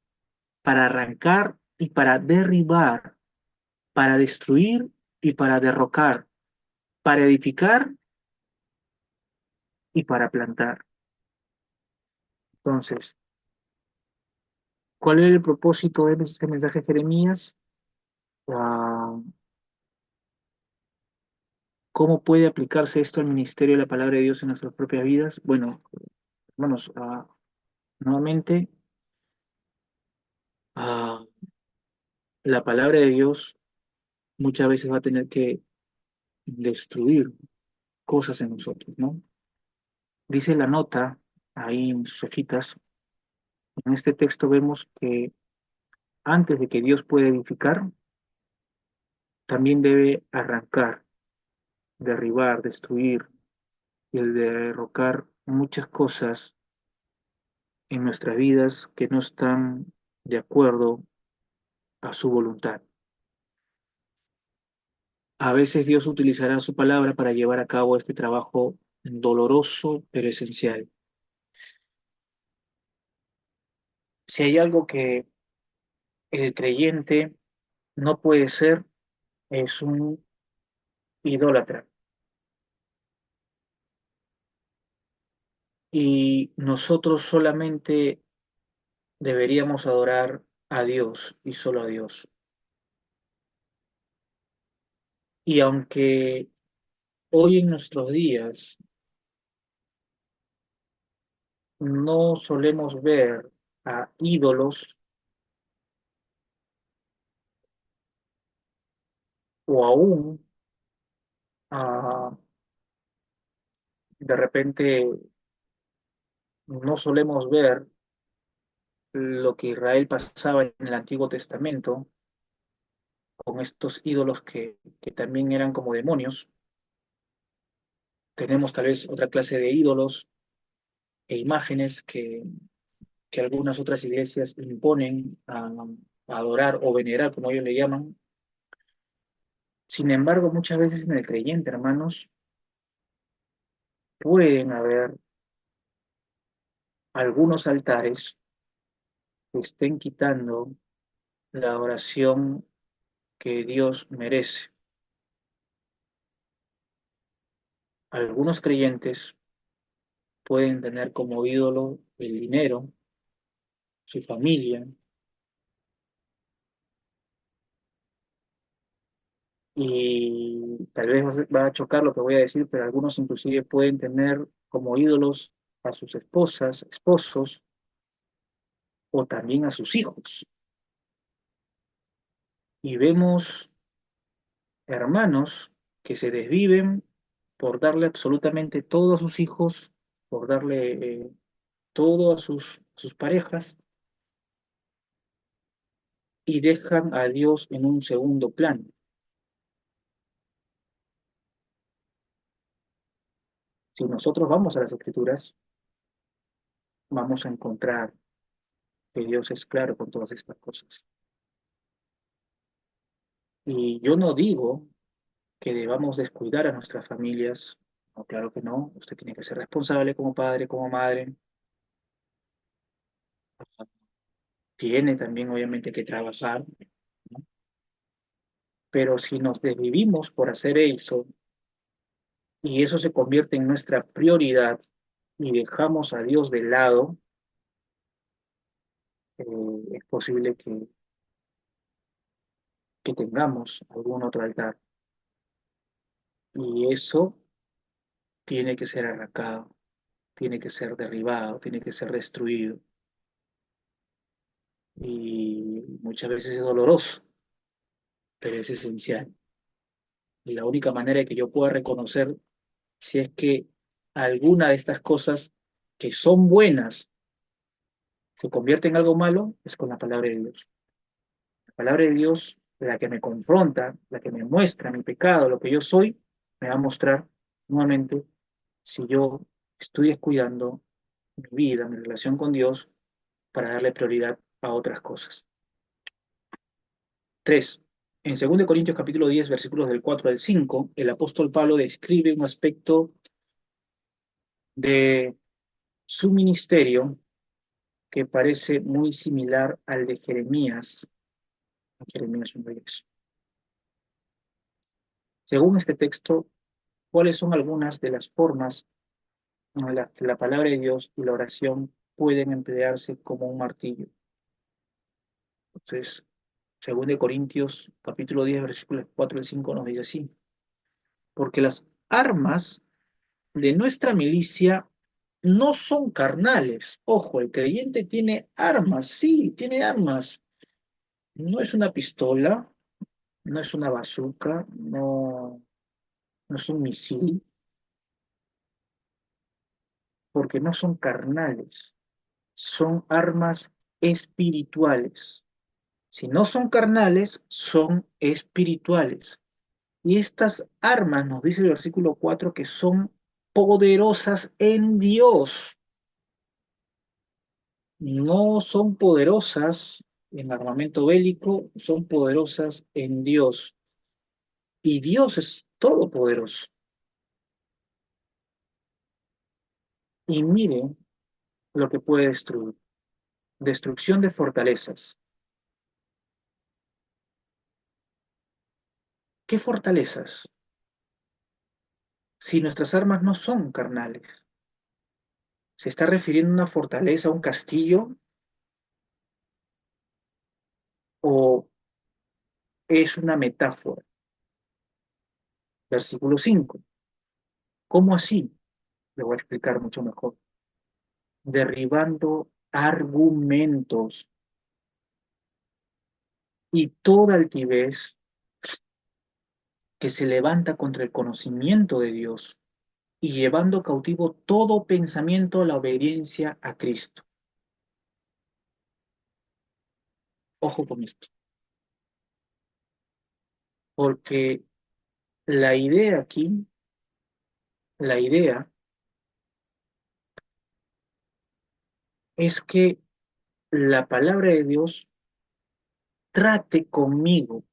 para arrancar y para derribar, para destruir y para derrocar, para edificar y para plantar. Entonces, ¿cuál es el propósito de este mensaje de Jeremías? Ah, ¿Cómo puede aplicarse esto al ministerio de la palabra de Dios en nuestras propias vidas? Bueno, hermanos, nuevamente, ah, la palabra de Dios muchas veces va a tener que destruir cosas en nosotros, ¿no? Dice la nota ahí en sus hojitas, en este texto vemos que antes de que Dios pueda edificar, también debe arrancar, derribar, destruir y el derrocar muchas cosas en nuestras vidas que no están de acuerdo a su voluntad. A veces Dios utilizará su palabra para llevar a cabo este trabajo doloroso pero esencial. Si hay algo que el creyente no puede ser, es un idólatra. Y nosotros solamente deberíamos adorar a Dios y solo a Dios. Y aunque hoy en nuestros días no solemos ver a ídolos o aún de repente no solemos ver lo que Israel pasaba en el Antiguo Testamento con estos ídolos que también eran como demonios. Tenemos tal vez otra clase de ídolos e imágenes que algunas otras iglesias imponen a adorar o venerar, como ellos le llaman. Sin embargo, muchas veces en el creyente, hermanos, pueden haber algunos altares que estén quitando la oración que Dios merece. Algunos creyentes pueden tener como ídolo el dinero, su familia, y tal vez va a chocar lo que voy a decir, pero algunos inclusive pueden tener como ídolos a sus esposas, esposos o también a sus hijos. Y vemos hermanos que se desviven por darle absolutamente todo a sus hijos, por darle todo a sus parejas y dejan a Dios en un segundo plano. Si nosotros vamos a las Escrituras, vamos a encontrar que Dios es claro con todas estas cosas. Y yo no digo que debamos descuidar a nuestras familias. No, claro que no. Usted tiene que ser responsable como padre, como madre. Tiene también, obviamente, que trabajar, ¿no? Pero si nos desvivimos por hacer eso y eso se convierte en nuestra prioridad y dejamos a Dios de lado, eh, es posible que tengamos algún otro altar. Y eso tiene que ser arrancado, tiene que ser derribado, tiene que ser destruido. Y muchas veces es doloroso, pero es esencial. Y la única manera de que yo pueda reconocer si es que alguna de estas cosas que son buenas se convierte en algo malo es con la palabra de Dios. La palabra de Dios, la que me confronta, la que me muestra mi pecado, lo que yo soy, me va a mostrar nuevamente si yo estoy descuidando mi vida, mi relación con Dios, para darle prioridad a otras cosas. 3. En 2 Corintios capítulo 10, versículos del 4 al 5, el apóstol Pablo describe un aspecto de su ministerio que parece muy similar al de Jeremías Jeremías 1:10. Según este texto, ¿cuáles son algunas de las formas en las que la palabra de Dios y la oración pueden emplearse como un martillo? Entonces, según de Corintios, capítulo 10, versículos 4 al 5 nos dice así: porque las armas de nuestra milicia no son carnales. Ojo, el creyente tiene armas, sí, tiene armas. No es una pistola, no es una bazooka, no es un misil, porque no son carnales, son armas espirituales. Si no son carnales, son espirituales. Y estas armas, nos dice el versículo 4, que son poderosas en Dios. No son poderosas en armamento bélico, son poderosas en Dios. Y Dios es todopoderoso. Y miren lo que puede destruir. Destrucción de fortalezas. ¿Qué fortalezas? Si nuestras armas no son carnales. ¿Se está refiriendo a una fortaleza, a un castillo? ¿O es una metáfora? Versículo 5. ¿Cómo así? Le voy a explicar mucho mejor. Derribando argumentos y toda altivez que se levanta contra el conocimiento de Dios y llevando cautivo todo pensamiento a la obediencia a Cristo. Ojo con esto, porque la idea aquí, la idea es que la palabra de Dios trate conmigo.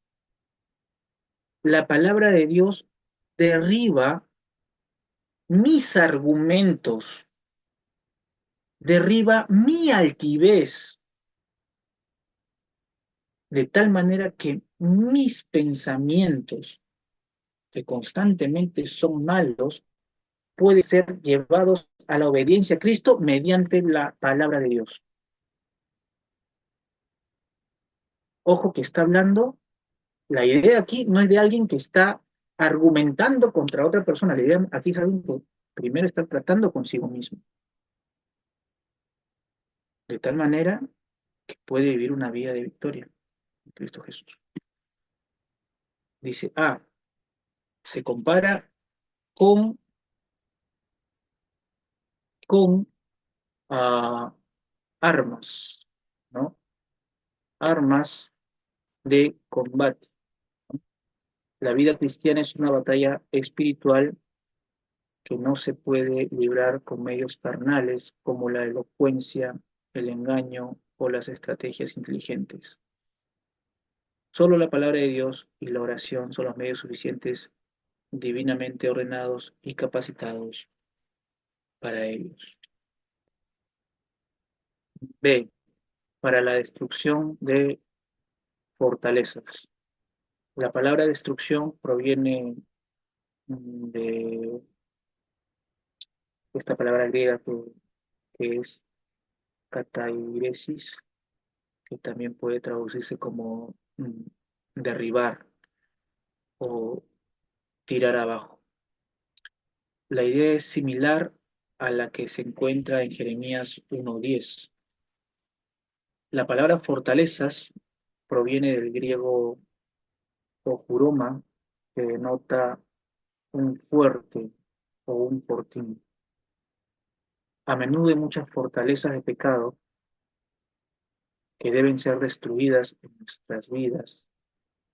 La palabra de Dios derriba mis argumentos, derriba mi altivez, de tal manera que mis pensamientos, que constantemente son malos, pueden ser llevados a la obediencia a Cristo mediante la palabra de Dios. Ojo que está hablando, la idea aquí no es de alguien que está argumentando contra otra persona, la idea aquí es alguien que primero está tratando consigo mismo, de tal manera que puede vivir una vida de victoria en Cristo Jesús. Dice, se compara con, con uh, armas, ¿no? Armas de combate. La vida cristiana es una batalla espiritual que no se puede librar con medios carnales como la elocuencia, el engaño o las estrategias inteligentes. Solo la palabra de Dios y la oración son los medios suficientes, divinamente ordenados y capacitados para ellos. B. Para la destrucción de fortalezas. La palabra destrucción proviene de esta palabra griega que es katairesis, que también puede traducirse como derribar o tirar abajo. La idea es similar a la que se encuentra en Jeremías 1:10. La palabra fortalezas proviene del griego ojuroma, que denota un fuerte o un fortín. A menudo hay muchas fortalezas de pecado que deben ser destruidas en nuestras vidas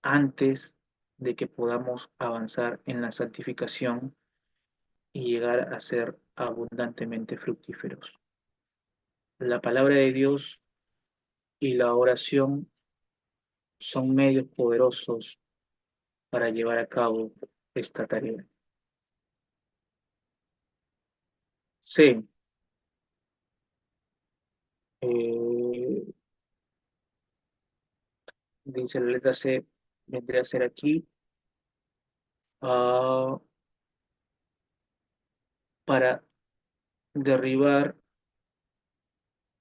antes de que podamos avanzar en la santificación y llegar a ser abundantemente fructíferos. La palabra de Dios y la oración son medios poderosos para llevar a cabo esta tarea. Sí, dice la letra C, vendría a ser aquí, ah, para derribar,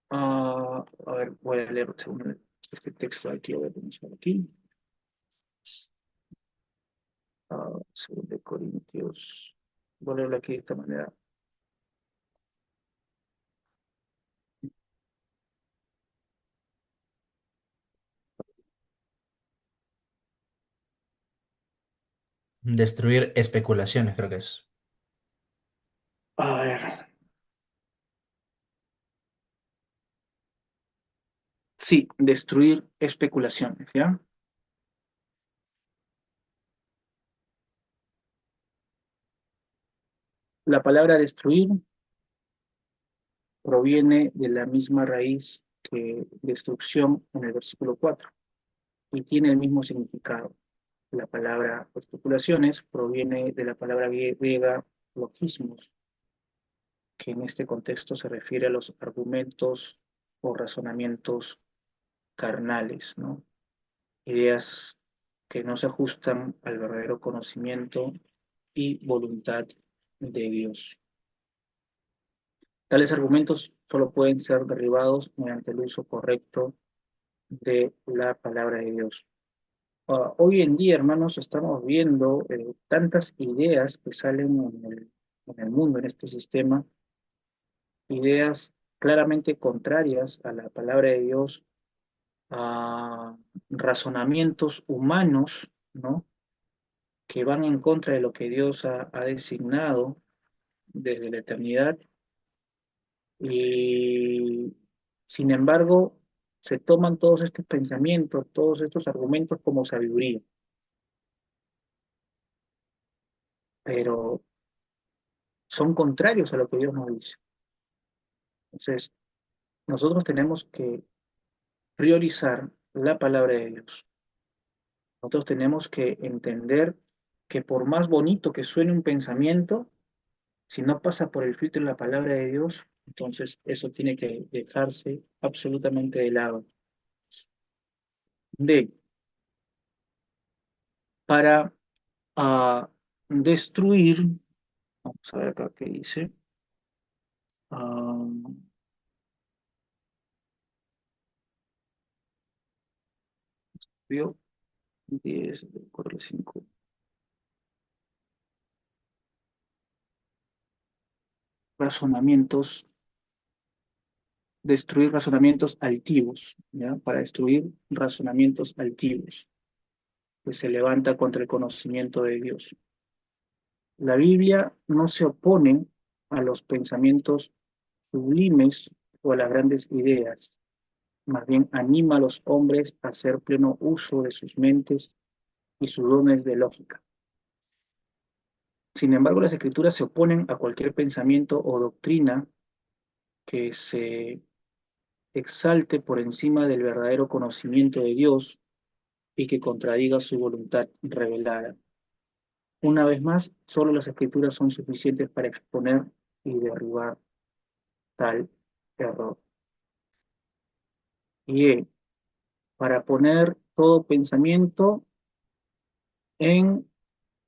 a ver, voy a leer según este texto de aquí, voy a comenzar aquí, 2 de Corintios, voy a leerlo aquí de esta manera. Destruir especulaciones, creo que es. A ver, sí, destruir especulaciones, ¿ya? La palabra destruir proviene de la misma raíz que destrucción en el versículo 4 y tiene el mismo significado. La palabra especulaciones proviene de la palabra griega logismos, que en este contexto se refiere a los argumentos o razonamientos carnales, ¿no? Ideas que no se ajustan al verdadero conocimiento y voluntad de Dios. Tales argumentos solo pueden ser derribados mediante el uso correcto de la palabra de Dios. Hoy en día, hermanos, estamos viendo tantas ideas que salen en el mundo, en este sistema, ideas claramente contrarias a la palabra de Dios, a razonamientos humanos, ¿no? Que van en contra de lo que Dios ha designado desde la eternidad y sin embargo se toman todos estos pensamientos, todos estos argumentos como sabiduría, pero son contrarios a lo que Dios nos dice. Entonces, nosotros tenemos que priorizar la palabra de Dios. Nosotros tenemos que entender que por más bonito que suene un pensamiento, si no pasa por el filtro de la palabra de Dios, entonces eso tiene que dejarse absolutamente de lado. D, para destruir, vamos a ver acá qué dice, ah, vio 10, 4, 5, razonamientos, destruir razonamientos altivos, ¿ya? Para destruir razonamientos altivos que se levanta contra el conocimiento de Dios. La Biblia no se opone a los pensamientos sublimes o a las grandes ideas, más bien anima a los hombres a hacer pleno uso de sus mentes y sus dones de lógica. Sin embargo, las escrituras se oponen a cualquier pensamiento o doctrina que se exalte por encima del verdadero conocimiento de Dios y que contradiga su voluntad revelada. Una vez más, solo las escrituras son suficientes para exponer y derribar tal error. Y para poner todo pensamiento en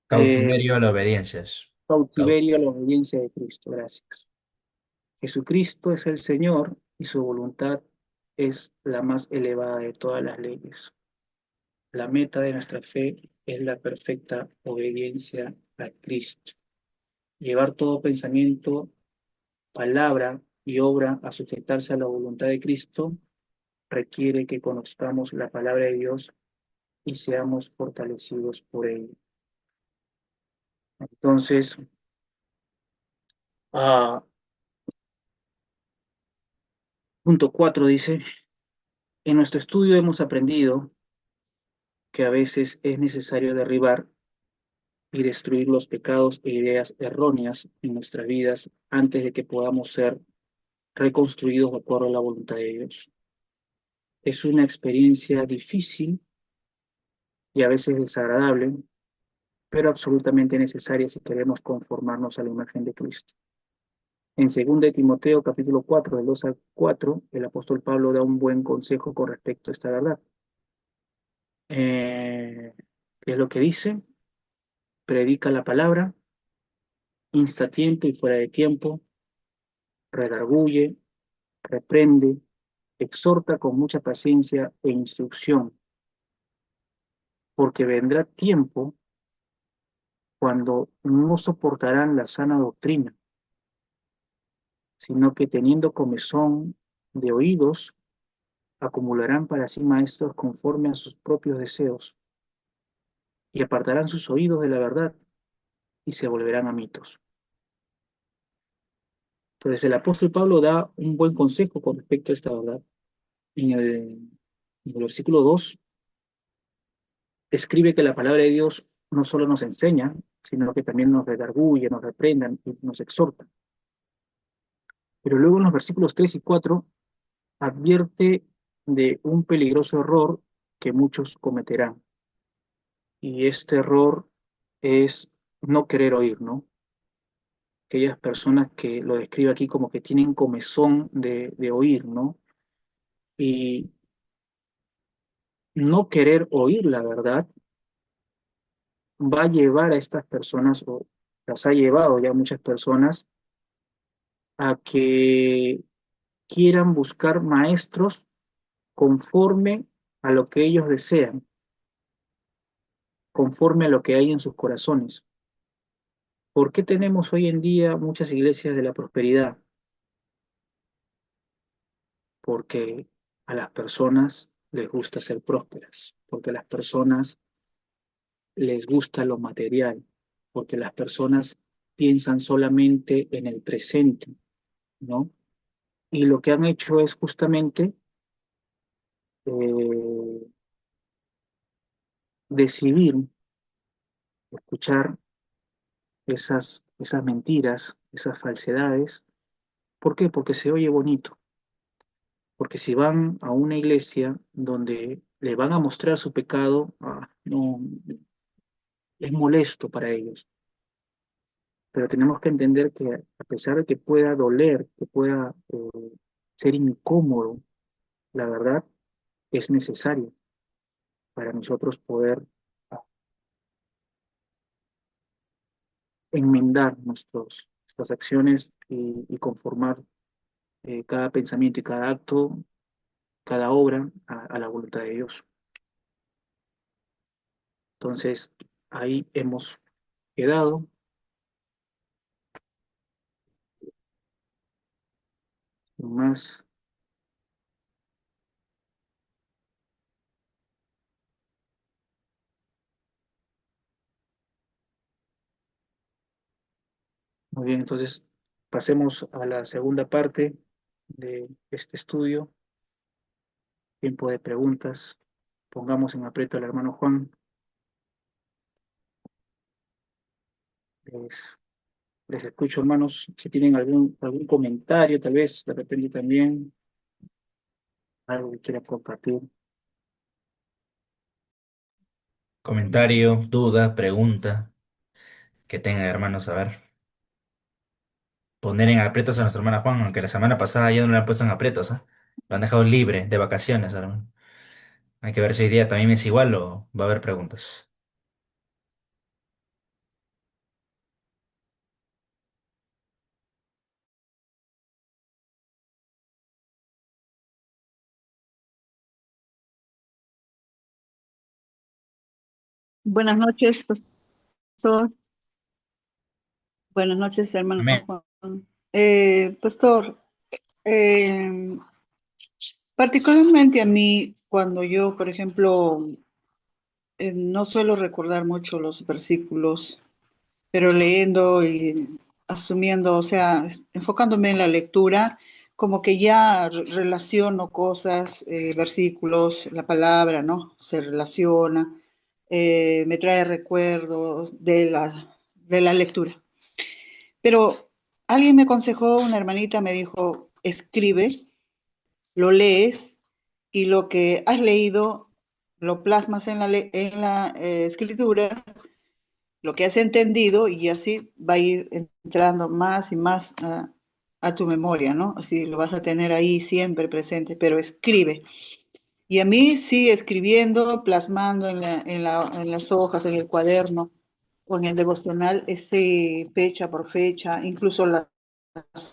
Cautiverio a la obediencia. cautiverio a la obediencia de Cristo. Gracias. Jesucristo es el Señor y su voluntad es la más elevada de todas las leyes. La meta de nuestra fe es la perfecta obediencia a Cristo. Llevar todo pensamiento, palabra y obra a sujetarse a la voluntad de Cristo requiere que conozcamos la palabra de Dios y seamos fortalecidos por ella. Entonces, ah, punto 4 dice, en nuestro estudio hemos aprendido que a veces es necesario derribar y destruir los pecados e ideas erróneas en nuestras vidas antes de que podamos ser reconstruidos de acuerdo a la voluntad de Dios. Es una experiencia difícil y a veces desagradable, pero absolutamente necesaria si queremos conformarnos a la imagen de Cristo. En 2 de Timoteo, capítulo 4, del 2 al 4, el apóstol Pablo da un buen consejo con respecto a esta verdad. Eh, ¿Qué es lo que dice? Predica la palabra, insta a tiempo y fuera de tiempo, redarguye, reprende, exhorta con mucha paciencia e instrucción, porque vendrá tiempo cuando no soportarán la sana doctrina, sino que teniendo comezón de oídos, acumularán para sí maestros conforme a sus propios deseos, y apartarán sus oídos de la verdad y se volverán a mitos. Entonces el apóstol Pablo da un buen consejo con respecto a esta verdad. En el versículo 2 escribe que la palabra de Dios no solo nos enseña, sino que también nos redarguye, nos reprenda y nos exhorta. Pero luego en los versículos 3 y 4 advierte de un peligroso error que muchos cometerán. Y este error es no querer oír, ¿no? Aquellas personas que lo describe aquí como que tienen comezón de oír, ¿no? Y no querer oír la verdad va a llevar a estas personas, o las ha llevado ya muchas personas, a que quieran buscar maestros conforme a lo que ellos desean, conforme a lo que hay en sus corazones. ¿Por qué tenemos hoy en día muchas iglesias de la prosperidad? Porque a las personas les gusta ser prósperas, porque a las personas les gusta lo material, porque las personas piensan solamente en el presente, ¿no? Y lo que han hecho es justamente eh, decidir escuchar esas mentiras, esas falsedades. ¿Por qué? Porque se oye bonito. Porque si van a una iglesia donde le van a mostrar su pecado, no, es molesto para ellos. Pero tenemos que entender que a pesar de que pueda doler, que pueda ser incómodo, la verdad es necesario para nosotros poder enmendar nuestras acciones y conformar cada pensamiento y cada acto, cada obra a la voluntad de Dios. Entonces, ahí hemos quedado. Más, muy bien, entonces pasemos a la segunda parte de este estudio, tiempo de preguntas. Pongamos en aprieto al hermano Juan. Les, les escucho, hermanos, si tienen algún comentario, tal vez, de repente también, algo que quieran compartir. Comentario, duda, pregunta que tengan, hermanos, a ver. Poner en aprietos a nuestra hermana Juan, aunque la semana pasada ya no le han puesto en aprietos, ¿ah? Lo han dejado libre, de vacaciones, hermano. Hay que ver si hoy día también es igual o va a haber preguntas. Buenas noches, pastor. Buenas noches, hermano Amén. Juan. Pastor, eh, particularmente a mí, cuando yo, por ejemplo, no suelo recordar mucho los versículos, pero leyendo y asumiendo, o sea, enfocándome en la lectura, como que ya relaciono cosas, versículos, la palabra, ¿no? Se relaciona, me trae recuerdos de la lectura. Pero alguien me aconsejó, una hermanita me dijo, escribe, lo lees y lo que has leído lo plasmas en la escritura, lo que has entendido y así va a ir entrando más y más a tu memoria, ¿no? Así lo vas a tener ahí siempre presente, pero escribe. Y a mí sí, escribiendo, plasmando en las hojas, en el cuaderno o en el devocional, ese fecha por fecha, incluso las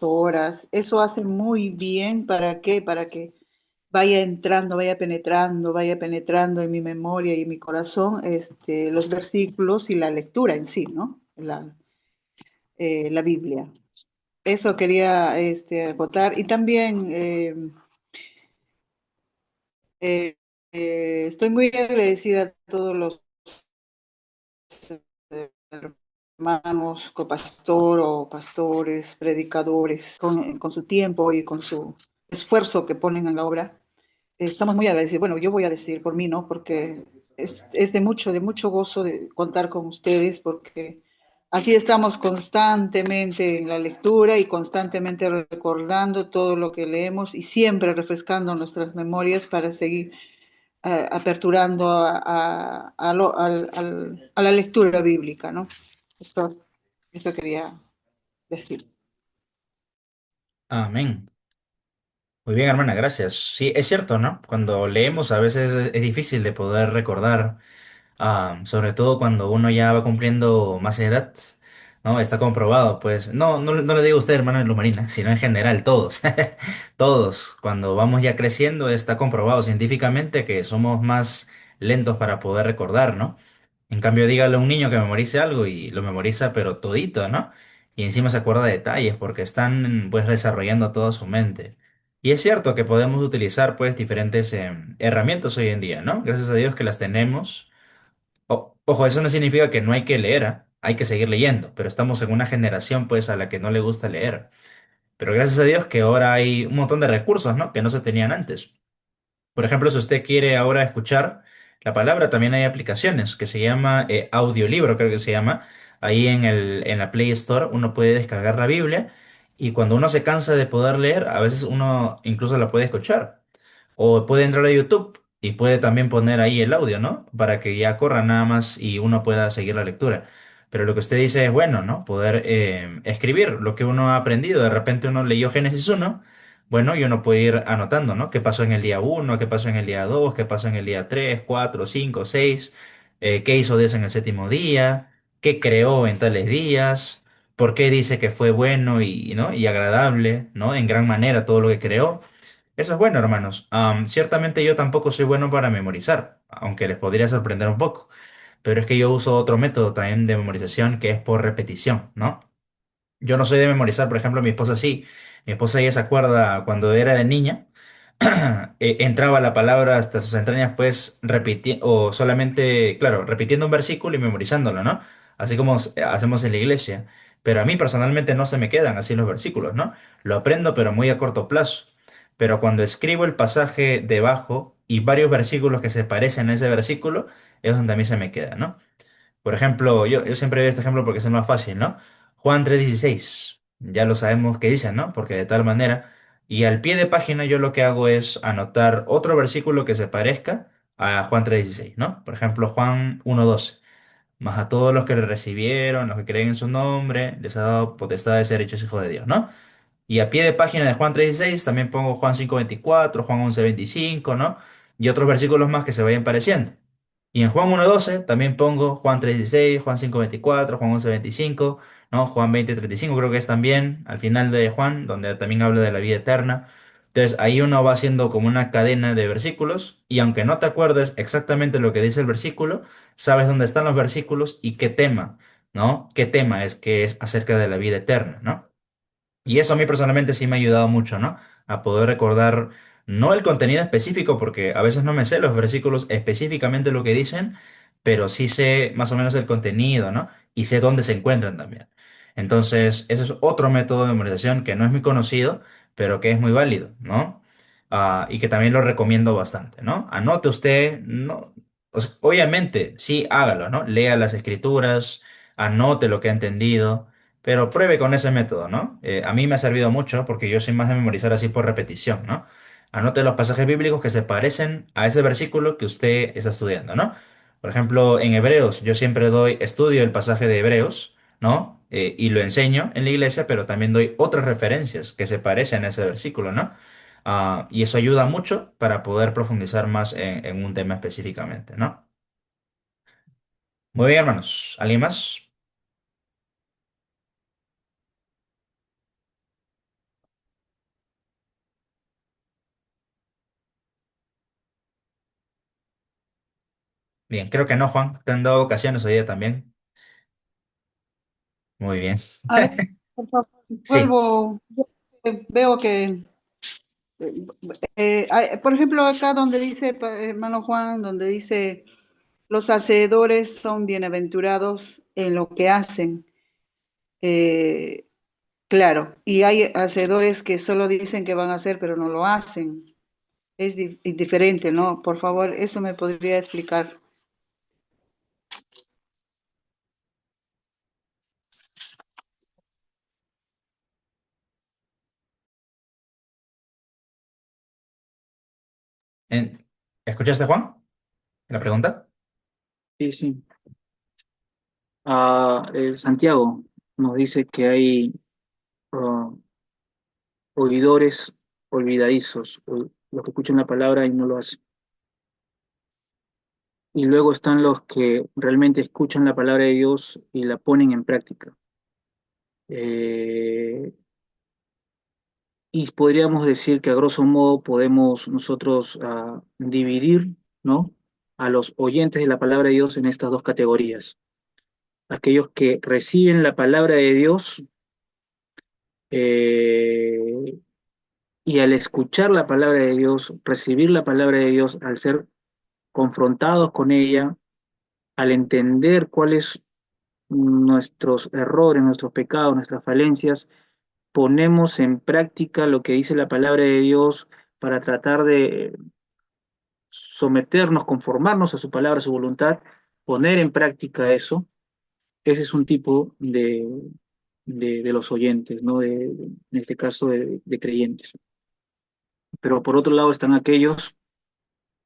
horas, eso hace muy bien. ¿Para qué? Para que vaya entrando, vaya penetrando en mi memoria y en mi corazón, los versículos y la lectura en sí, ¿no? La Biblia. Eso quería acotar. Y también estoy muy agradecida a todos los hermanos, copastor o pastores, predicadores, con su tiempo y con su esfuerzo que ponen en la obra. Estamos muy agradecidos. Bueno, yo voy a decir por mí, ¿no? Porque es de mucho gozo de contar con ustedes, porque así estamos constantemente en la lectura y constantemente recordando todo lo que leemos y siempre refrescando nuestras memorias para seguir aperturando a la lectura bíblica, ¿no? Esto, eso quería decir. Amén. Muy bien, hermana, gracias. Sí, es cierto, ¿no? Cuando leemos a veces es difícil de poder recordar. Sobre todo cuando uno ya va cumpliendo más edad, ¿no? Está comprobado, pues, no le digo a usted, hermano de Lumarina, sino en general, todos, todos, cuando vamos ya creciendo, está comprobado científicamente que somos más lentos para poder recordar, ¿no? En cambio, dígale a un niño que memorice algo y lo memoriza, pero todito, ¿no? Y encima se acuerda de detalles porque están, pues, desarrollando toda su mente. Y es cierto que podemos utilizar, pues, diferentes herramientas hoy en día, ¿no? Gracias a Dios que las tenemos. Ojo, eso no significa que no hay que leer, ¿ah? Hay que seguir leyendo, pero estamos en una generación pues a la que no le gusta leer. Pero gracias a Dios que ahora hay un montón de recursos, ¿no? Que no se tenían antes. Por ejemplo, si usted quiere ahora escuchar la palabra, también hay aplicaciones que se llama audiolibro, creo que se llama. Ahí en la Play Store uno puede descargar la Biblia y cuando uno se cansa de poder leer, a veces uno incluso la puede escuchar. O puede entrar a YouTube y puede también poner ahí el audio, ¿no? Para que ya corra nada más y uno pueda seguir la lectura. Pero lo que usted dice es bueno, ¿no? Poder escribir lo que uno ha aprendido. De repente uno leyó Génesis 1. Bueno, y uno puede ir anotando, ¿no? ¿Qué pasó en el día 1? ¿Qué pasó en el día 2? ¿Qué pasó en el día 3, 4, 5, 6? ¿Qué hizo Dios en el séptimo día? ¿Qué creó en tales días? ¿Por qué dice que fue bueno ¿no? y agradable, ¿no? En gran manera todo lo que creó. Eso es bueno, hermanos. Ciertamente yo tampoco soy bueno para memorizar, aunque les podría sorprender un poco. Pero es que yo uso otro método también de memorización que es por repetición, ¿no? Yo no soy de memorizar, por ejemplo, mi esposa sí. Mi esposa ya se acuerda cuando era de niña, entraba la palabra hasta sus entrañas, pues repitiendo, o solamente, claro, repitiendo un versículo y memorizándolo, ¿no? Así como hacemos en la iglesia. Pero a mí personalmente no se me quedan así los versículos, ¿no? Lo aprendo, pero muy a corto plazo. Pero cuando escribo el pasaje debajo y varios versículos que se parecen a ese versículo, es donde a mí se me queda, ¿no? Por ejemplo, yo siempre doy este ejemplo porque es el más fácil, ¿no? Juan 3:16, ya lo sabemos que dicen, ¿no? Porque de tal manera, y al pie de página yo lo que hago es anotar otro versículo que se parezca a Juan 3:16, ¿no? Por ejemplo, Juan 1:12, más a todos los que le recibieron, los que creen en su nombre, les ha dado potestad de ser hechos hijos de Dios, ¿no? Y a pie de página de Juan 3:16 también pongo Juan 5:24, Juan 11:25, ¿no? Y otros versículos más que se vayan pareciendo. Y en Juan 1:12 también pongo Juan 3:16, Juan 5:24, Juan 11:25, ¿no? Juan 20:35 creo que es también al final de Juan, donde también habla de la vida eterna. Entonces ahí uno va haciendo como una cadena de versículos y aunque no te acuerdes exactamente lo que dice el versículo, sabes dónde están los versículos y qué tema, ¿no? ¿Qué tema es que es acerca de la vida eterna, ¿no? Y eso a mí personalmente sí me ha ayudado mucho, ¿no? A poder recordar, no el contenido específico, porque a veces no me sé los versículos específicamente lo que dicen, pero sí sé más o menos el contenido, ¿no? Y sé dónde se encuentran también. Entonces, eso es otro método de memorización que no es muy conocido, pero que es muy válido, ¿no? Y que también lo recomiendo bastante, ¿no? Anote usted, ¿no? Obviamente, sí, hágalo, ¿no? Lea las escrituras, anote lo que ha entendido. Pero pruebe con ese método, ¿no? A mí me ha servido mucho porque yo soy más de memorizar así por repetición, ¿no? Anote los pasajes bíblicos que se parecen a ese versículo que usted está estudiando, ¿no? Por ejemplo, en Hebreos, yo siempre estudio el pasaje de Hebreos, ¿no? Y lo enseño en la iglesia, pero también doy otras referencias que se parecen a ese versículo, ¿no? Y eso ayuda mucho para poder profundizar más en un tema específicamente, ¿no? Muy bien, hermanos. ¿Alguien más? Bien, creo que no, Juan. Te han dado ocasiones hoy día también. Muy bien. A ver, por favor, Sí, vuelvo. Yo, veo que, por ejemplo, acá donde dice, hermano Juan, donde dice, los hacedores son bienaventurados en lo que hacen. Eh, claro, y hay hacedores que solo dicen que van a hacer, pero no lo hacen. Es diferente, ¿no? Por favor, eso me podría explicar. en- ¿escuchaste, Juan? ¿La pregunta? Sí, sí. Santiago nos dice que hay ah, oidores olvidadizos, los que escuchan la palabra y no lo hacen. Y luego están los que realmente escuchan la palabra de Dios y la ponen en práctica. Eh, y podríamos decir que a grosso modo podemos nosotros dividir, ¿no?, a los oyentes de la palabra de Dios en estas dos categorías. Aquellos que reciben la palabra de Dios eh, y al escuchar la palabra de Dios, recibir la palabra de Dios, al ser confrontados con ella, al entender cuáles nuestros errores, nuestros pecados, nuestras falencias, ponemos en práctica lo que dice la palabra de Dios para tratar de someternos, conformarnos a su palabra, a su voluntad, poner en práctica eso. Ese es un tipo de los oyentes, ¿no? En este caso de creyentes. Pero por otro lado están aquellos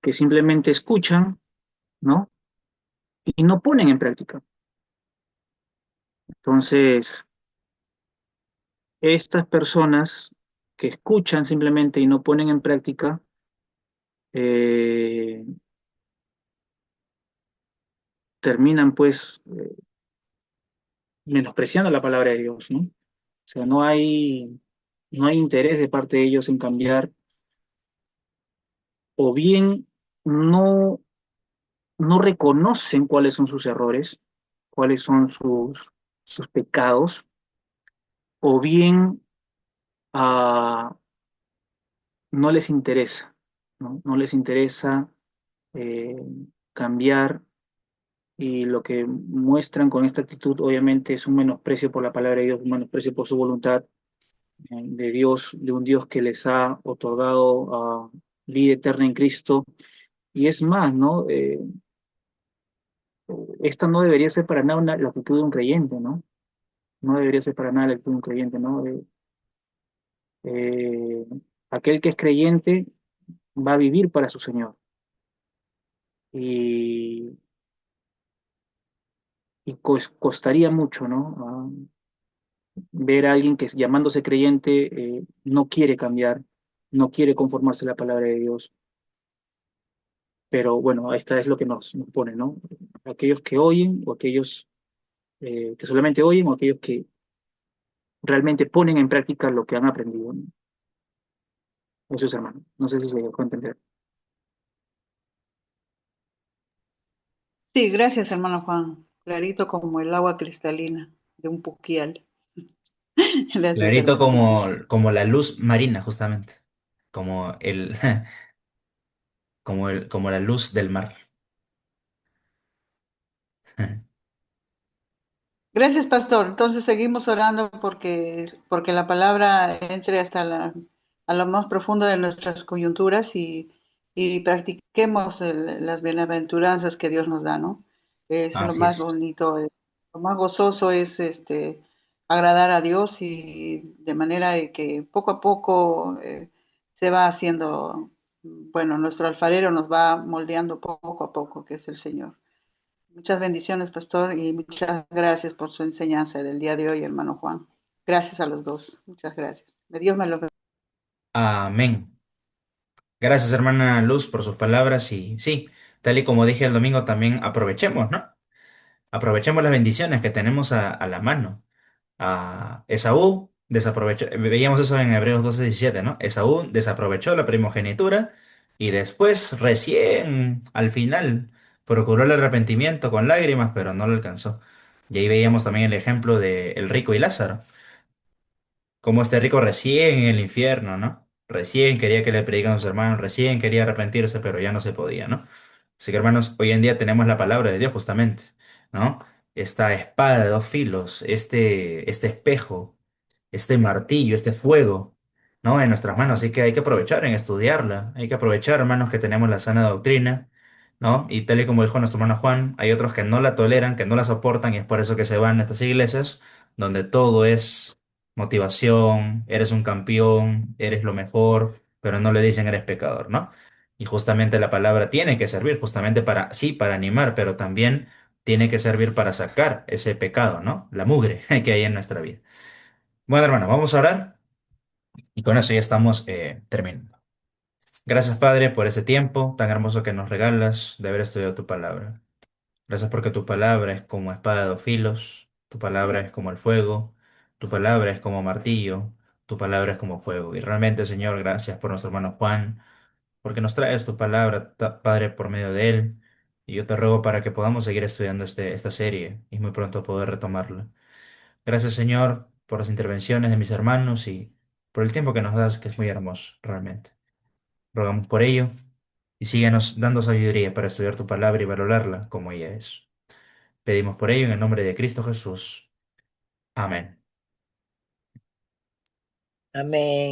que simplemente escuchan, ¿no?, y no ponen en práctica. Entonces, estas personas que escuchan simplemente y no ponen en práctica, eh, terminan pues menospreciando la palabra de Dios, ¿no? O sea, no hay interés de parte de ellos en cambiar, o bien no, no reconocen cuáles son sus errores, cuáles son sus pecados, o bien ah, no les interesa, ¿no? No les interesa eh, cambiar, y lo que muestran con esta actitud obviamente es un menosprecio por la palabra de Dios, un menosprecio por su voluntad, de Dios, de un Dios que les ha otorgado vida eterna en Cristo. Y es más, ¿no? Esta no debería ser para nada la actitud de un creyente, ¿no? No debería ser para nada la actitud de un creyente, ¿no? Eh, aquel que es creyente va a vivir para su Señor. Y, y costaría mucho, ¿no? Ver a alguien que llamándose creyente no quiere cambiar, no quiere conformarse a la palabra de Dios. Pero bueno, esta es lo que nos pone, ¿no? Aquellos que oyen, o aquellos que solamente oyen, o aquellos que realmente ponen en práctica lo que han aprendido, ¿no? Eso es, hermano. No sé si se dejó entender. Sí, gracias, hermano Juan. Clarito como el agua cristalina de un puquial. Gracias, Clarito hermano Juan. como la luz marina, justamente. Como como la luz del mar. Gracias, pastor. Entonces seguimos orando porque la palabra entre hasta a lo más profundo de nuestras coyunturas y practiquemos las bienaventuranzas que Dios nos da, ¿no? Es lo Así más es. bonito, lo más gozoso es agradar a Dios y de manera de que poco a poco se va haciendo, bueno, nuestro alfarero nos va moldeando poco a poco, que es el Señor. Muchas bendiciones, pastor, y muchas gracias por su enseñanza del día de hoy, hermano Juan. Gracias a los dos. Muchas gracias. Que Dios me los bendiga. Amén. Gracias, hermana Luz, por sus palabras y sí, tal y como dije el domingo, también aprovechemos, ¿no? Aprovechemos las bendiciones que tenemos a la mano. Esaú desaprovechó, veíamos eso en Hebreos 12:17, ¿no? Esaú desaprovechó la primogenitura y después, recién al final, procuró el arrepentimiento con lágrimas, pero no lo alcanzó. Y ahí veíamos también el ejemplo de el rico y Lázaro. Como este rico recién en el infierno, ¿no? Recién quería que le predican a sus hermanos, recién quería arrepentirse, pero ya no se podía, ¿no? Así que hermanos, hoy en día tenemos la palabra de Dios justamente, ¿no? Esta espada de dos filos, este espejo, este martillo, este fuego, ¿no? En nuestras manos. Así que hay que aprovechar en estudiarla, hay que aprovechar, hermanos, que tenemos la sana doctrina, ¿no? Y tal y como dijo nuestro hermano Juan, hay otros que no la toleran, que no la soportan, y es por eso que se van a estas iglesias, donde todo es motivación, eres un campeón, eres lo mejor, pero no le dicen eres pecador, ¿no? Y justamente la palabra tiene que servir justamente para, sí, para animar, pero también tiene que servir para sacar ese pecado, ¿no? La mugre que hay en nuestra vida. Bueno, hermano, vamos a orar y con eso ya estamos terminando. Gracias, Padre, por ese tiempo tan hermoso que nos regalas de haber estudiado tu palabra. Gracias porque tu palabra es como espada de dos filos, tu palabra es como el fuego, tu palabra es como martillo, tu palabra es como fuego. Y realmente, Señor, gracias por nuestro hermano Juan, porque nos traes tu palabra, Padre, por medio de él. Y yo te ruego para que podamos seguir estudiando esta serie y muy pronto poder retomarla. Gracias, Señor, por las intervenciones de mis hermanos y por el tiempo que nos das, que es muy hermoso, realmente. Rogamos por ello y síguenos dando sabiduría para estudiar tu palabra y valorarla como ella es. Pedimos por ello en el nombre de Cristo Jesús. Amén. Amén.